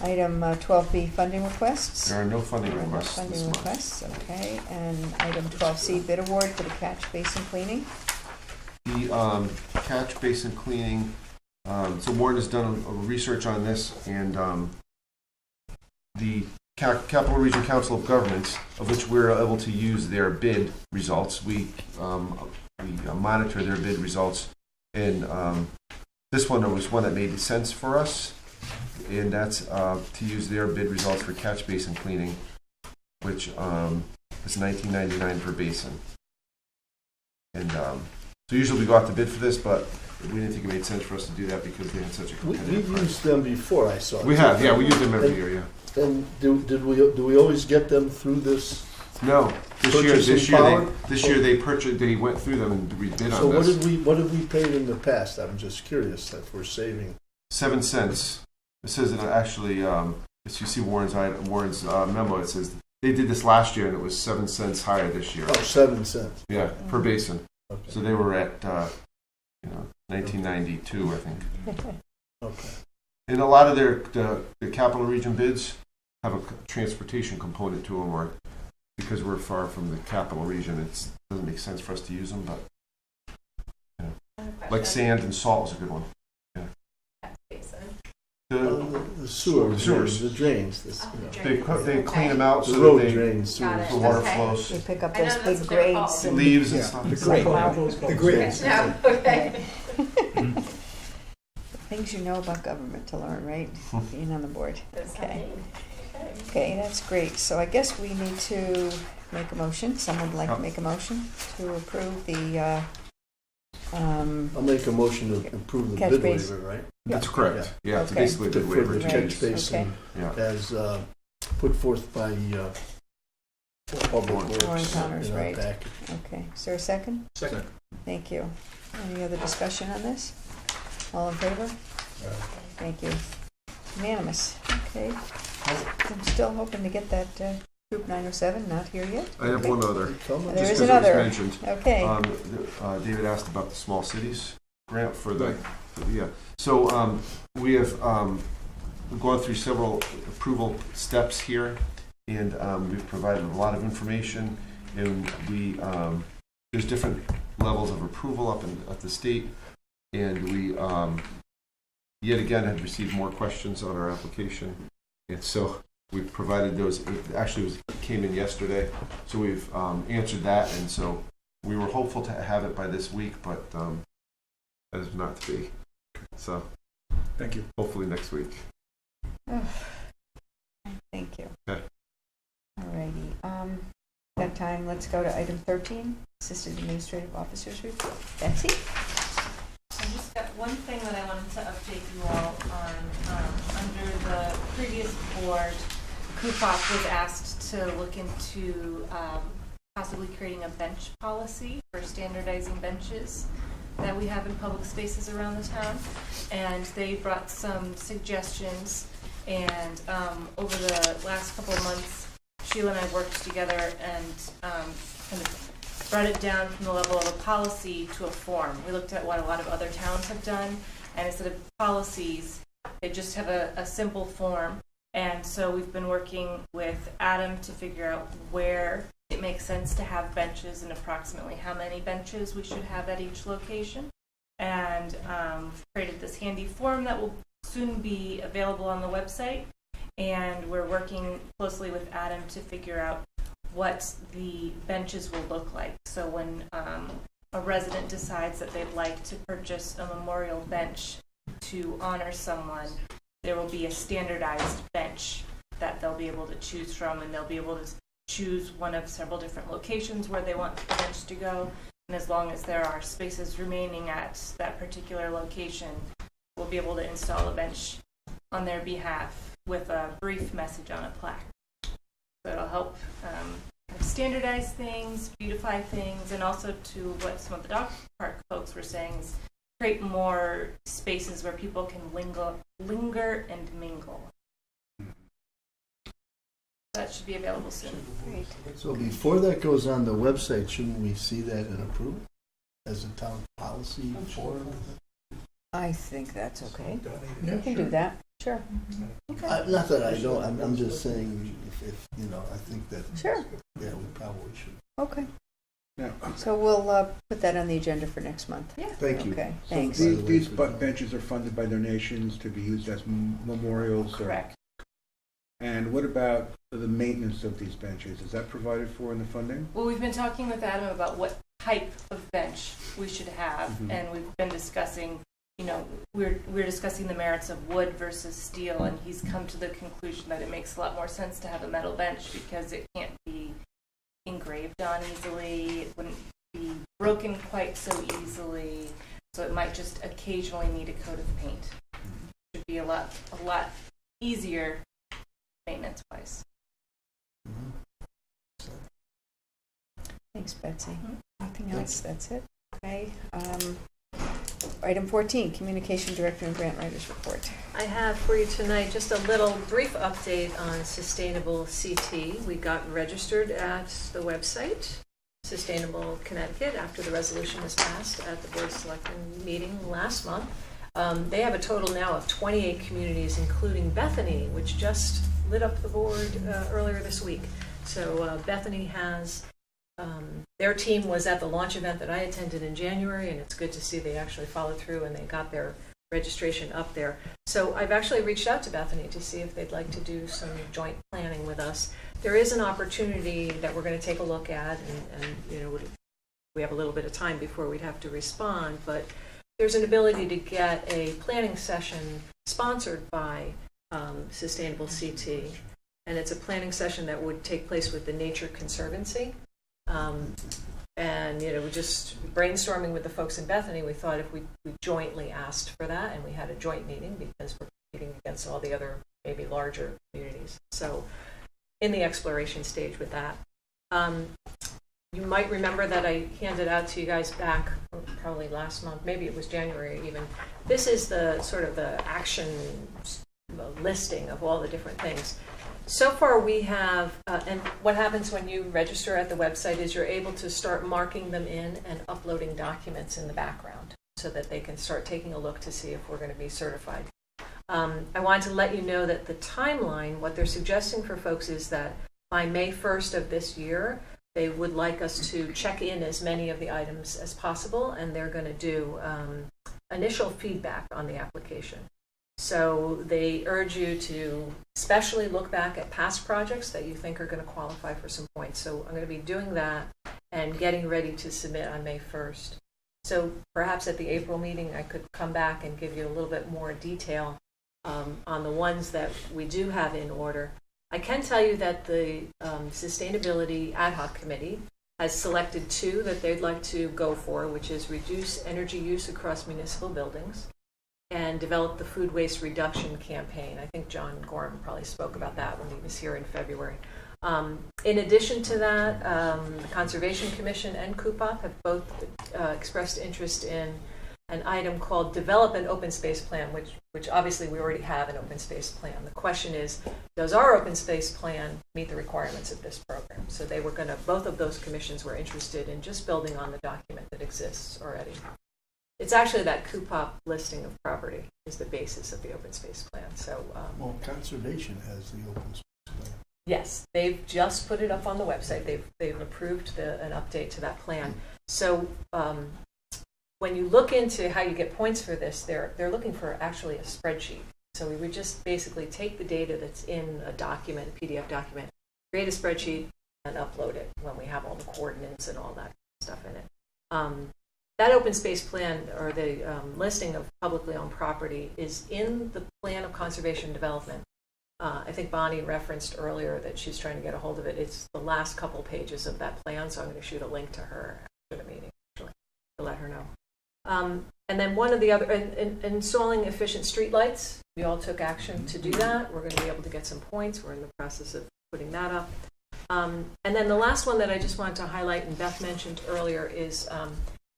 Item 12B, funding requests. There are no funding There are no requests this funding month. requests, okay. And item 12C, bid award for the catch basin cleaning. The catch basin cleaning, so Warren has done a research on this, and the Capital Region Council of Governments, of which we're able to use their bid results, we monitor their bid results, and this one was one that made sense for us, and that's to use their bid results for catch basin cleaning, which is $19.99 per basin. And so usually we go out to bid for this, but we didn't think it made sense for us to do that because they had such a competitive We've price. used them before, I saw. We have, yeah, we use them every year, yeah. And do we always get them through this? No, this Purchasing power? year they went through them and we bid So on what this. did we pay in the past? I'm just curious if we're saving. 7 cents. It says that actually, if you see Warren's memo, it says they did this last year and it was 7 cents higher this year. Oh, 7 cents. Yeah, per basin. Okay. So they were at 1992, I think. Okay. And a lot of the capital region bids have a transportation component to them, or because we're far from the capital region, it doesn't make sense for us to use them. But like sand and salt is a good one. Catch basin. The sewers, the drains. They clean them out The so road that drains, Got sewers. it. the water Okay. flows. They pick up I know those that's big what they're grades. called. and Leaves and Yeah, stuff. the suck 'em out. The grades. No, okay. Things you know about government to learn, right? Being on the board. That's Okay. fine. Okay, that's great. So I guess we need to make a motion. Someone would like to make a motion to approve the, I'll make a motion to approve the Catch bid basin. waiver, right? That's correct. Yeah, it's Okay. basically a bid For waiver the Right. catch basin Yeah. as put forth by Public Warren. Works. Warren Connors, in our right. package. okay. Is there a second? Second. Thank you. Any other discussion on this? All in favor? Thank you. Unanimous. Okay. I'm still hoping to get that Group 907, not here yet. I have one other. Come on. There Just is 'cause it was another. mentioned. Okay. David asked about the small cities grant for the, yeah. So we have gone through several approval steps here, and we've provided a lot of information, and there's different levels of approval up at the state, and we yet again have received more questions on our application, and so we've provided those. It actually came in yesterday, so we've answered that, and so we were hopeful to have it by this week, but that is not to be. So Thank you. hopefully next week. Thank you. Okay. All righty. That time, let's go to item 13, Assistant Administrative Officer's Report. Betsy? I just got one thing that I wanted to update you all on. Under the previous board, CUPOC was asked to look into possibly creating a bench policy for standardizing benches that we have in public spaces around the town. And they brought some suggestions, and over the last couple of months, Sheila and I worked together and kind of brought it down from the level of a policy to a form. We looked at what a lot of other towns have done, and instead of policies, they just have a simple form. And so we've been working with Adam to figure out where it makes sense to have benches and approximately how many benches we should have at each location. And we've created this handy form that will soon be available on the website. And we're working closely with Adam to figure out what the benches will look like. So when a resident decides that they'd like to purchase a memorial bench to honor someone, there will be a standardized bench that they'll be able to choose from, and they'll be able to choose one of several different locations where they want the bench to go. And as long as there are spaces remaining at that particular location, we'll be able to install a bench on their behalf with a brief message on a plaque. So it'll help standardize things, beautify things, and also to what some of the dog park folks were saying is create more spaces where people can linger and mingle. That should be available soon. Great. So before that goes on the website, shouldn't we see that and approve it as a town policy for? I think that's okay. You can do that. Sure. Not that I don't, I'm just saying, if, I think that. Sure. Yeah, we probably should. Okay. Yeah. So we'll put that on the agenda for next month. Yeah. Thank you. Okay, So thanks. these benches are funded by donations to be used as memorials? Correct. And what about the maintenance of these benches? Is that provided for in the funding? Well, we've been talking with Adam about what type of bench we should have, and we've been discussing, we're discussing the merits of wood versus steel, and he's come to the conclusion that it makes a lot more sense to have a metal bench because it can't be engraved on easily, it wouldn't be broken quite so easily, so it might just occasionally need a coat of paint. It should be a lot easier maintenance-wise. Thanks, Betsy. Anything else? That's it? Okay. Item 14, Communication Director and Grant Writers Report. I have for you tonight just a little brief update on Sustainable CT. We got registered at the website, Sustainable Connecticut, after the resolution was passed at the Board of Selectmen meeting last month. They have a total now of 28 communities, including Bethany, which just lit up the board earlier this week. So Bethany has, their team was at the launch event that I attended in January, and it's good to see they actually followed through and they got their registration up there. So I've actually reached out to Bethany to see if they'd like to do some joint planning with us. There is an opportunity that we're going to take a look at, and we have a little bit of time before we'd have to respond, but there's an ability to get a planning session sponsored by Sustainable CT, and it's a planning session that would take place with the Nature Conservancy. And we're just brainstorming with the folks in Bethany. We thought if we jointly asked for that, and we had a joint meeting because we're competing against all the other maybe larger communities. So in the exploration stage with that. You might remember that I handed out to you guys back probably last month, maybe it was January even. This is the sort of the action listing of all the different things. So far we have, and what happens when you register at the website is you're able to start marking them in and uploading documents in the background so that they can start taking a look to see if we're going to be certified. I wanted to let you know that the timeline, what they're suggesting for folks is that by May 1st of this year, they would like us to check in as many of the items as possible, and they're going to do initial feedback on the application. So they urge you to especially look back at past projects that you think are going to qualify for some points. So I'm going to be doing that and getting ready to submit on May 1st. So perhaps at the April meeting, I could come back and give you a little bit more detail on the ones that we do have in order. I can tell you that the Sustainability Ad Hoc Committee has selected 2 that they'd like to go for, which is reduce energy use across municipal buildings and develop the food waste reduction campaign. I think John Gorham probably spoke about that when he was here in February. In addition to that, the Conservation Commission and CUPOP have both expressed interest in an item called Develop an Open Space Plan, which obviously we already have an open space plan. The question is, does our open space plan meet the requirements of this program? So they were going to, both of those commissions were interested in just building on the document that exists already. It's actually that CUPOP listing of property is the basis of the open space plan. So, Well, conservation has the open space plan. Yes, they've just put it up on the website. They've approved an update to that plan. So when you look into how you get points for this, they're looking for actually a spreadsheet. So we would just basically take the data that's in a document, a PDF document, create a spreadsheet, and upload it when we have all the coordinates and all that stuff in it. That open space plan, or the listing of publicly owned property, is in the Plan of Conservation and Development. I think Bonnie referenced earlier that she's trying to get a hold of it. It's the last couple pages of that plan, so I'm going to shoot a link to her after the meeting, actually, to let her know. And then one of the other, installing efficient streetlights. We all took action to do that. We're going to be able to get some points. We're in the process of putting that up. And then the last one that I just wanted to highlight, and Beth mentioned earlier, is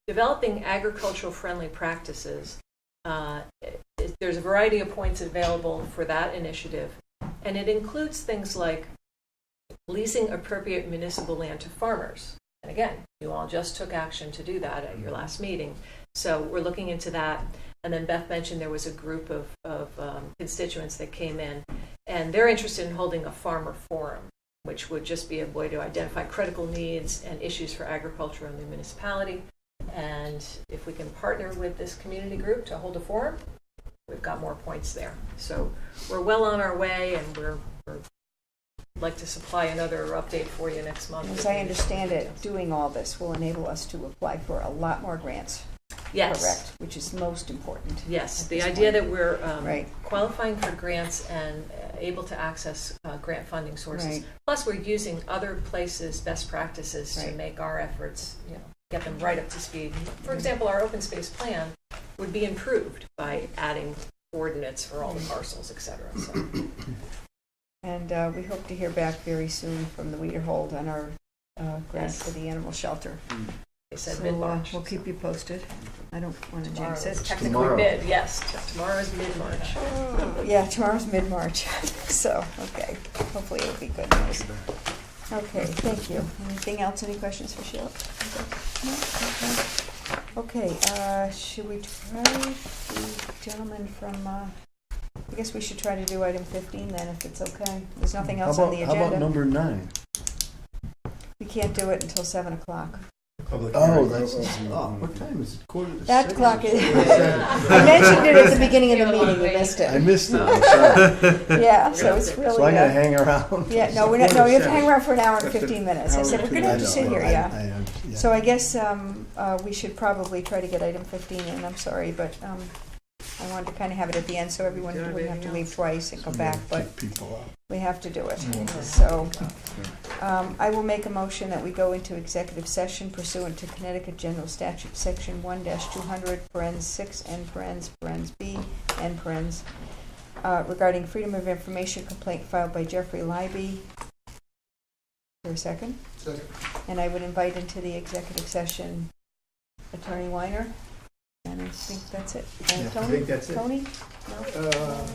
developing agricultural friendly practices. There's a variety of points available for that initiative, and it includes things like leasing appropriate municipal land to farmers. And again, you all just took action to do that at your last meeting. So we're looking into that. And then Beth mentioned there was a group of constituents that came in, and they're interested in holding a farmer forum, which would just be a way to identify critical needs and issues for agriculture in the municipality. And if we can partner with this community group to hold a forum, we've got more points there. So we're well on our way, and we're like to supply another update for you next month. As I understand it, doing all this will enable us to apply for a lot more grants. Yes. Correct, which is most important. Yes, the idea that we're Right. qualifying for grants and able to access grant funding sources. Right. Plus, we're using other places' best practices to Right. make our efforts, get them right up to speed. For example, our open space plan would be improved by adding coordinates for all the parcels, et cetera. So. And we hope to hear back very soon from the Weederhold on our grant Yes. for the animal shelter. They said So mid-March. we'll keep you posted. I don't want to Tomorrow jinx is it. technically Tomorrow. mid, yes. Tomorrow is mid-March. Yeah, tomorrow's mid-March, so, okay. Hopefully it'll be good news. Okay, thank you. Anything else? Any questions for Sheila? No? Okay, should we try the gentleman from, I guess we should try to do item 15 then, if it's okay. There's nothing else on the How about agenda. number 9? We can't do it until 7 o'clock. Oh, that's, what time is it? 5:45? That clock is, I mentioned it at the beginning of the meeting, you missed I it. missed it, I'm sorry. Yeah, so it's really. So I gotta hang around? Yeah, no, we're not, no, you have to hang around for an hour and 15 minutes. I said, we're gonna I have to know, sit here, I- yeah. yeah. So I guess we should probably try to get item 15 in, I'm sorry, but I wanted to kind of have it at the end so everyone wouldn't have to leave twice and come back, but Kick people out. we have to do it. So I will make a motion that we go into executive session pursuant to Connecticut General Statute, Section 1-200, parens 6 and parens B and parens, regarding Freedom of Information complaint filed by Jeffrey Libby. For a second? Second. And I would invite into the executive session Attorney Weiner. And I think that's it. Yeah, I Tony? think that's it. Tony? No?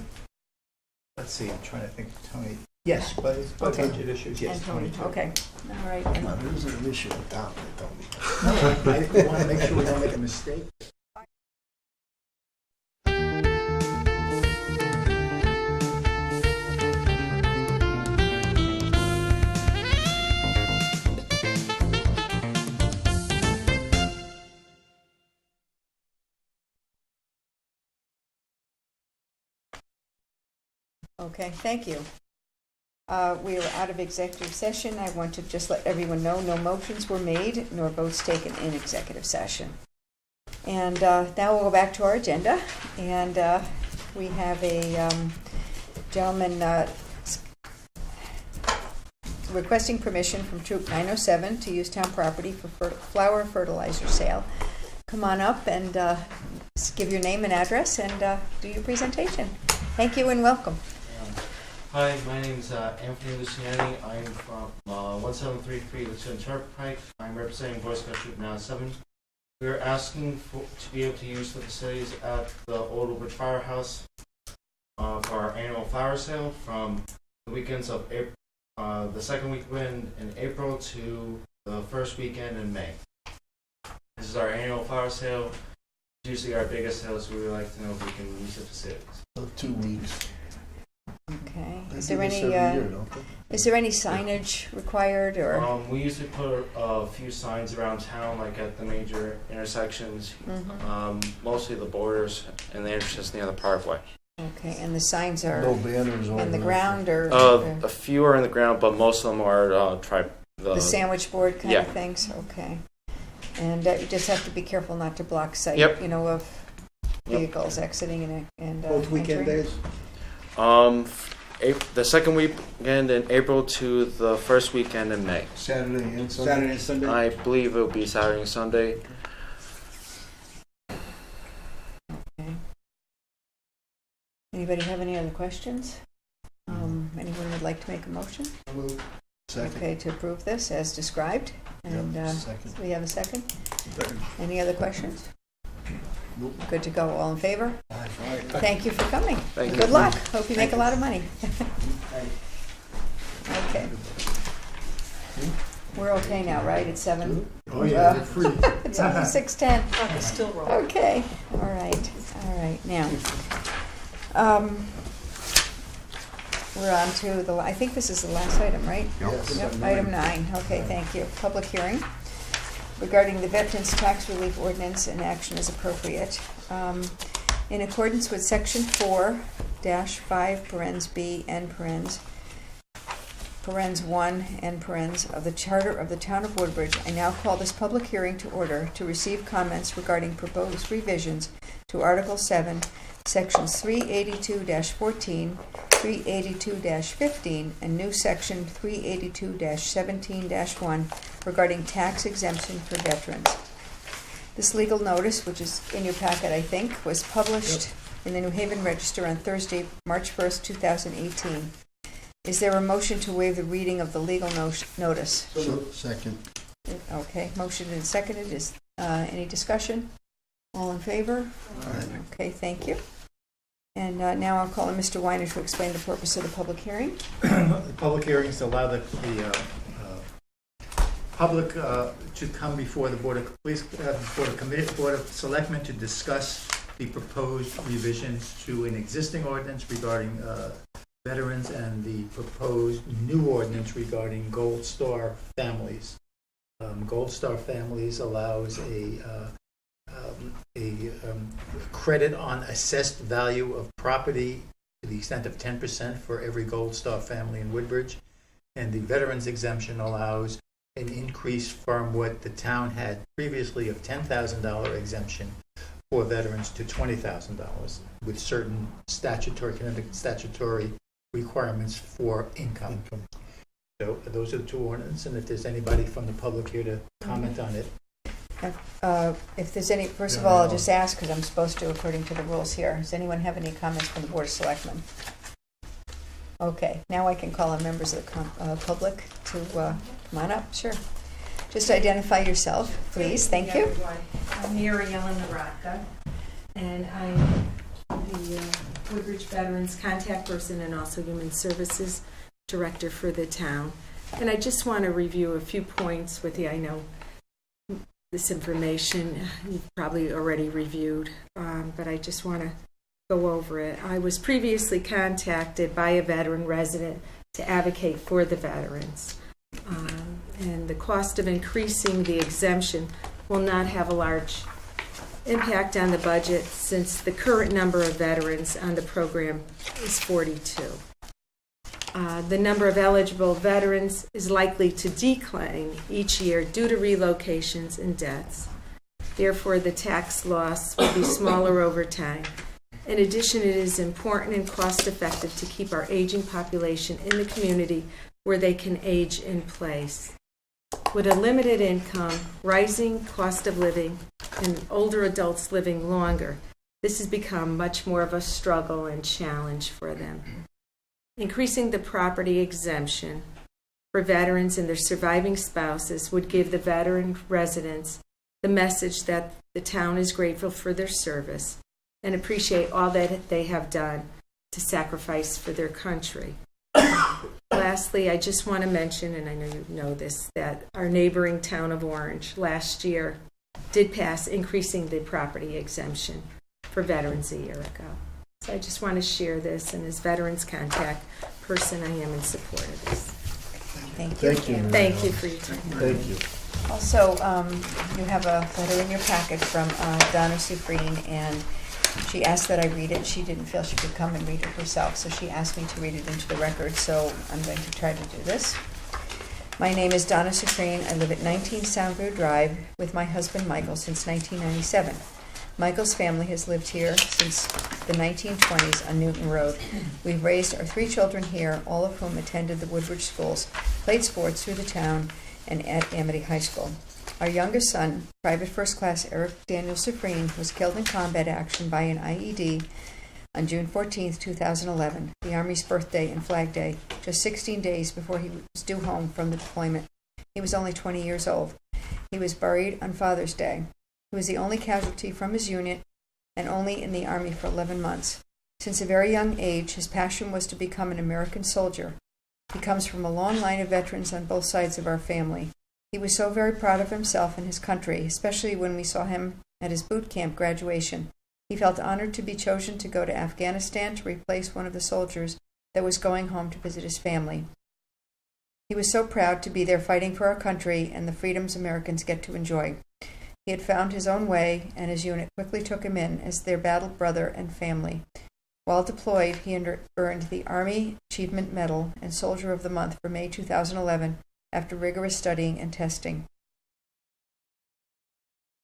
Let's see, I'm trying to think, Tony. Yes, but it's Okay. budget issues, yes. And Tony, too. okay. All right. Come on, there was an issue with Tom, they told me. I want to make sure we don't make a mistake. Okay, thank you. We are out of executive session. I want to just let everyone know no motions were made nor votes taken in executive session. And now we'll go back to our agenda. And we have a gentleman requesting permission from Troop 907 to use town property for flower fertilizer sale. Come on up and give your name and address and do your presentation. Thank you and welcome. Hi, my name is Anthony Luciani. I'm from 1733 Lieutenant Turnpike. I'm representing Boy Scout Troop 907. We are asking to be able to use the facilities at the Old Woodbridge Firehouse for our annual flower sale from the weekends of April, the second weekend in April to the first weekend in May. This is our annual flower sale. It's usually our biggest sale, so we would like to know if we can use the facilities. So 2 weeks. Okay. They Is do there this any every year, don't they? is there any signage required or? We usually put a few signs around town, like at the major intersections, mostly the borders and the intersections near the parkway. Okay, and the signs are No banners or on the anything. ground or A few are in the ground, but most of them are the sandwich board kind yeah. of things? Okay. And you just have to be careful not to block sight, Yep. of vehicles exiting and Both weekend entering. days? The second weekend in April to the first weekend in May. Saturday and Sunday? Saturday and Sunday? I believe it will be Saturday and Sunday. Okay. Anybody have any other questions? Anyone would like to make a motion? Second. Okay, to approve this as described. And Second. we have a second. Second. Any other questions? Nope. Good to go. All in favor? Aye. Thank you for coming. Thank Good you. luck. Hope you make a lot of money. Okay. We're okay now, right? It's 7. Oh, yeah, they're free. It's only 6:10. Clock is still rolling. Okay. All right. All right, now, we're on to I think this is the last item, right? Yes. Yep, item 9. Okay, thank you. Public hearing regarding the Veterans Tax Relief Ordinance and action as appropriate. In accordance with Section 4-5, parens B, and parens 1, and parens of the Charter of the Town of Woodbridge, I now call this public hearing to order to receive comments regarding proposed revisions to Article 7, Sections 382-14, 382-15, and new Section 382-17-1 regarding tax exemption for veterans. This legal notice, which is in your packet, I think, was published in the New Haven Register on Thursday, March 1st, 2018. Is there a motion to waive the reading of the legal notice? Second. Okay, motion and seconded. Is any discussion? All in favor? Okay, thank you. And now I'll call on Mr. Weiner to explain the purpose of the public hearing. The public hearings to allow the public to come before the Board of Selectmen to discuss the proposed revisions to an existing ordinance regarding veterans and the proposed new ordinance regarding Gold Star families. Gold Star families allows a credit on assessed value of property to the extent of 10% for every Gold Star family in Woodbridge, and the veterans exemption allows an increase from what the town had previously of $10,000 exemption for veterans to $20,000 with certain statutory requirements for income. So those are the two ordinances, and if there's anybody from the public here to comment on it. If there's any, first of all, I'll just ask, because I'm supposed to according to the rules here. Does anyone have any comments from the Board of Selectmen? Okay, now I can call on members of the public to come on up. Sure. Just identify yourself, please. Thank you. I'm Mary Ellen Naraka, and I'm the Woodbridge Veterans Contact Person and also Human Services Director for the town. And I just want to review a few points with you. I know this information you've probably already reviewed, but I just want to go over it. I was previously contacted by a veteran resident to advocate for the veterans. And the cost of increasing the exemption will not have a large impact on the budget since the current number of veterans on the program is 42. The number of eligible veterans is likely to decline each year due to relocations and deaths. Therefore, the tax loss will be smaller over time. In addition, it is important and cost-effective to keep our aging population in the community where they can age in place. With a limited income, rising cost of living, and older adults living longer, this has become much more of a struggle and challenge for them. Increasing the property exemption for veterans and their surviving spouses would give the veteran residents the message that the town is grateful for their service and appreciate all that they have done to sacrifice for their country. Lastly, I just want to mention, and I know you know this, that our neighboring town of Orange last year did pass increasing the property exemption for veterans a year ago. So I just want to share this, and as veterans contact person, I am in support of this. Thank you. Thank you. Thank you for your time. Thank you. Also, you have a letter in your packet from Donna Sufreen, and she asked that I read it. She didn't feel she could come and read it herself, so she asked me to read it into the record, so I'm going to try to do this. My name is Donna Sufreen. I live at 19 Soundview Drive with my husband Michael since 1997. Michael's family has lived here since the 1920s on Newton Road. We've raised our 3 children here, all of whom attended the Woodbridge schools, played sports through the town, and at Amity High School. Our youngest son, Private First Class Eric Daniel Sufreen, was killed in combat action by an IED on June 14, 2011, the Army's birthday and Flag Day, just 16 days before he was due home from the deployment. He was only 20 years old. He was buried on Father's Day. He was the only casualty from his unit and only in the Army for 11 months. Since a very young age, his passion was to become an American soldier. He comes from a long line of veterans on both sides of our family. He was so very proud of himself and his country, especially when we saw him at his boot camp graduation. He felt honored to be chosen to go to Afghanistan to replace one of the soldiers that was going home to visit his family. He was so proud to be there fighting for our country and the freedoms Americans get to enjoy. He had found his own way, and his unit quickly took him in as their battle brother and family. While deployed, he earned the Army Achievement Medal and Soldier of the Month for May 2011 after rigorous studying and testing.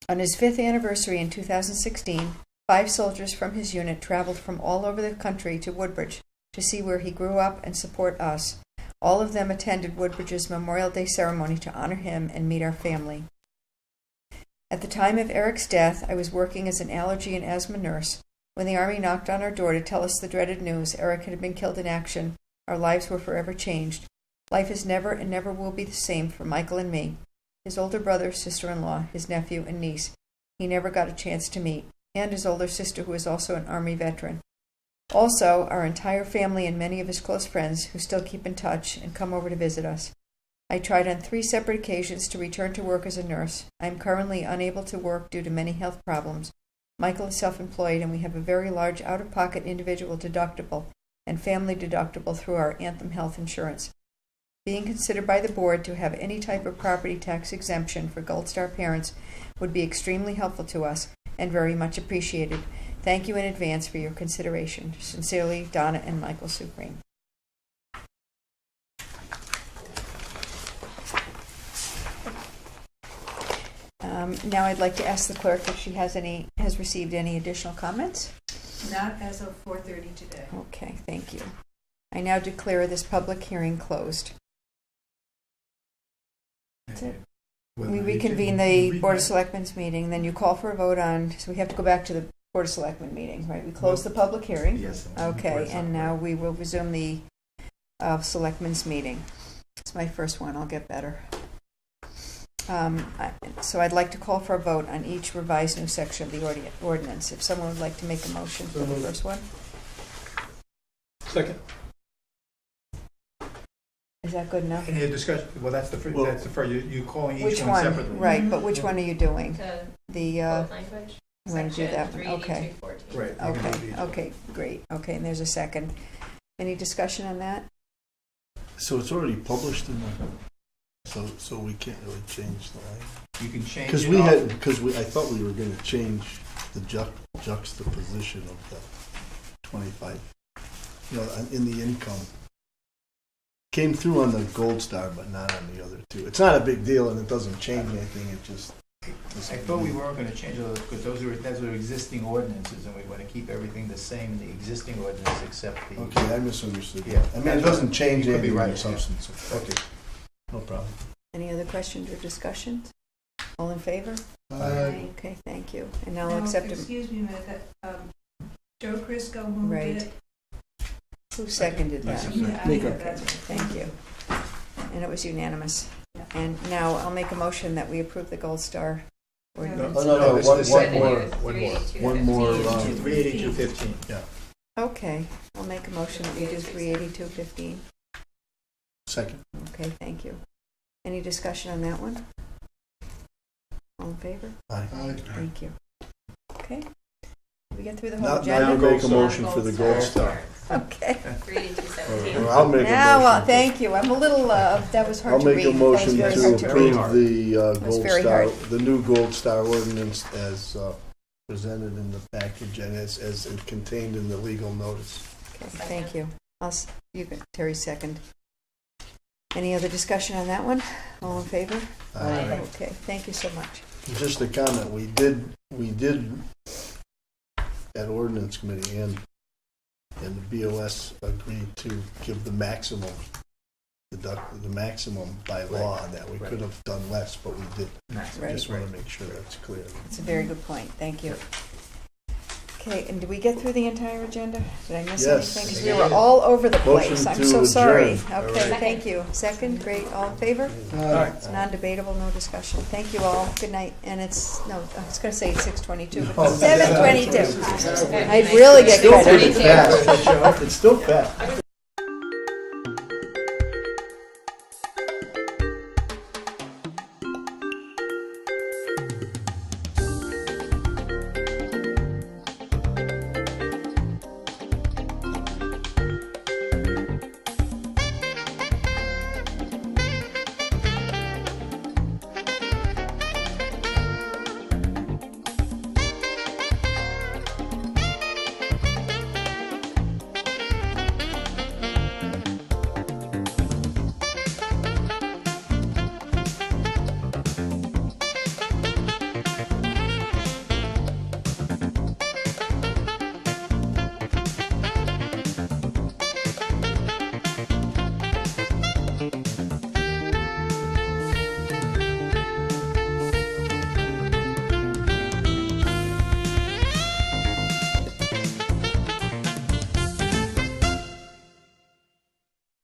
On his 5th anniversary in 2016, 5 soldiers from his unit traveled from all over the country to Woodbridge to see where he grew up and support us. All of them attended Woodbridge's Memorial Day ceremony to honor him and meet our family. At the time of Eric's death, I was working as an allergy and asthma nurse. When the Army knocked on our door to tell us the dreaded news, Eric had been killed in action, our lives were forever changed. Life is never and never will be the same for Michael and me, his older brother, sister-in-law, his nephew, and niece. He never got a chance to meet, and his older sister, who is also an Army veteran. Also, our entire family and many of his close friends who still keep in touch and come over to visit us. I tried on 3 separate occasions to return to work as a nurse. I am currently unable to work due to many health problems. Michael is self-employed, and we have a very large out-of-pocket individual deductible and family deductible through our Anthem Health Insurance. Being considered by the board to have any type of property tax exemption for Gold Star parents would be extremely helpful to us and very much appreciated. Thank you in advance for your consideration. Sincerely, Donna and Michael Supreme. Now I'd like to ask the clerk if she has received any additional comments. Not as of 4:30 today. Okay, thank you. I now declare this public hearing closed. That's it. We reconvene the Board of Selectmen's meeting, then you call for a vote on, so we have to go back to the Board of Selectmen meeting, right? We close the public hearing. Yes. Okay, and now we will resume the Selectmen's meeting. It's my first one, I'll get better. So I'd like to call for a vote on each revised new section of the ordinance. If someone would like to make a motion for the first one. Second. Is that good enough? Any discussion? Well, that's the first. You calling each Which one one? separately. Right, but which one are you doing? The language. You want to do that one? Okay. 38214. Right. Okay, great. Okay, and there's a second. Any discussion on that? So it's already published in the, so we can't really change the language. You can change Because it. I thought we were going to change the juxtaposition of the 25, in the income. Came through on the Gold Star, but not on the other two. It's not a big deal, and it doesn't change anything. It just. I thought we weren't going to change those because those are existing ordinances, and we want to keep everything the same in the existing ordinance except the. Okay, I misunderstood. Yeah. I mean, it doesn't change You could be anything right, in substance. Okay, no problem. Any other questions or discussions? All in favor? Aye. Okay, thank you. And now I'll accept them. Excuse me a minute, Joe Crisco moved Right. it. Who seconded that? That's Thank you. And it was unanimous. And now I'll make a motion that we approve the Gold Star ordinance. No, this is the one second more. year. One more. 382.15. Yeah. Okay, I'll make a motion that we do 382.15. Second. Okay, thank you. Any discussion on that one? All in favor? Aye. Thank you. Okay. Did we get through the whole Now agenda? you make a motion for the Gold Star. Okay. 38217. Or I'll make a Now, motion. thank you. I'm a little, that was hard I'll to read. make a That motion was very to hard to read. approve the was Gold very Star, hard. the new Gold Star ordinance as presented in the package and as contained in the legal notice. Okay, thank you. You can, Terry, second. Any other discussion on that one? All in favor? Aye. Okay, thank you so much. Just a comment, we did at ordinance committee and the BOS agreed to give the maximum by law on that. We could have done less, but we did. I just want to make sure that's clear. It's a very good point. Thank you. Okay, and did we get through the entire agenda? Did I miss Yes. anything? Because we were all over the place. Motion I'm to so sorry. adjourn. Okay, All thank you. Second, great. All in favor? It's non-debatable, no discussion. Thank you all. Good night. And I was going to say 6:22, but it's 7:22. I'd really get Still pretty credit. fast. It's still fast.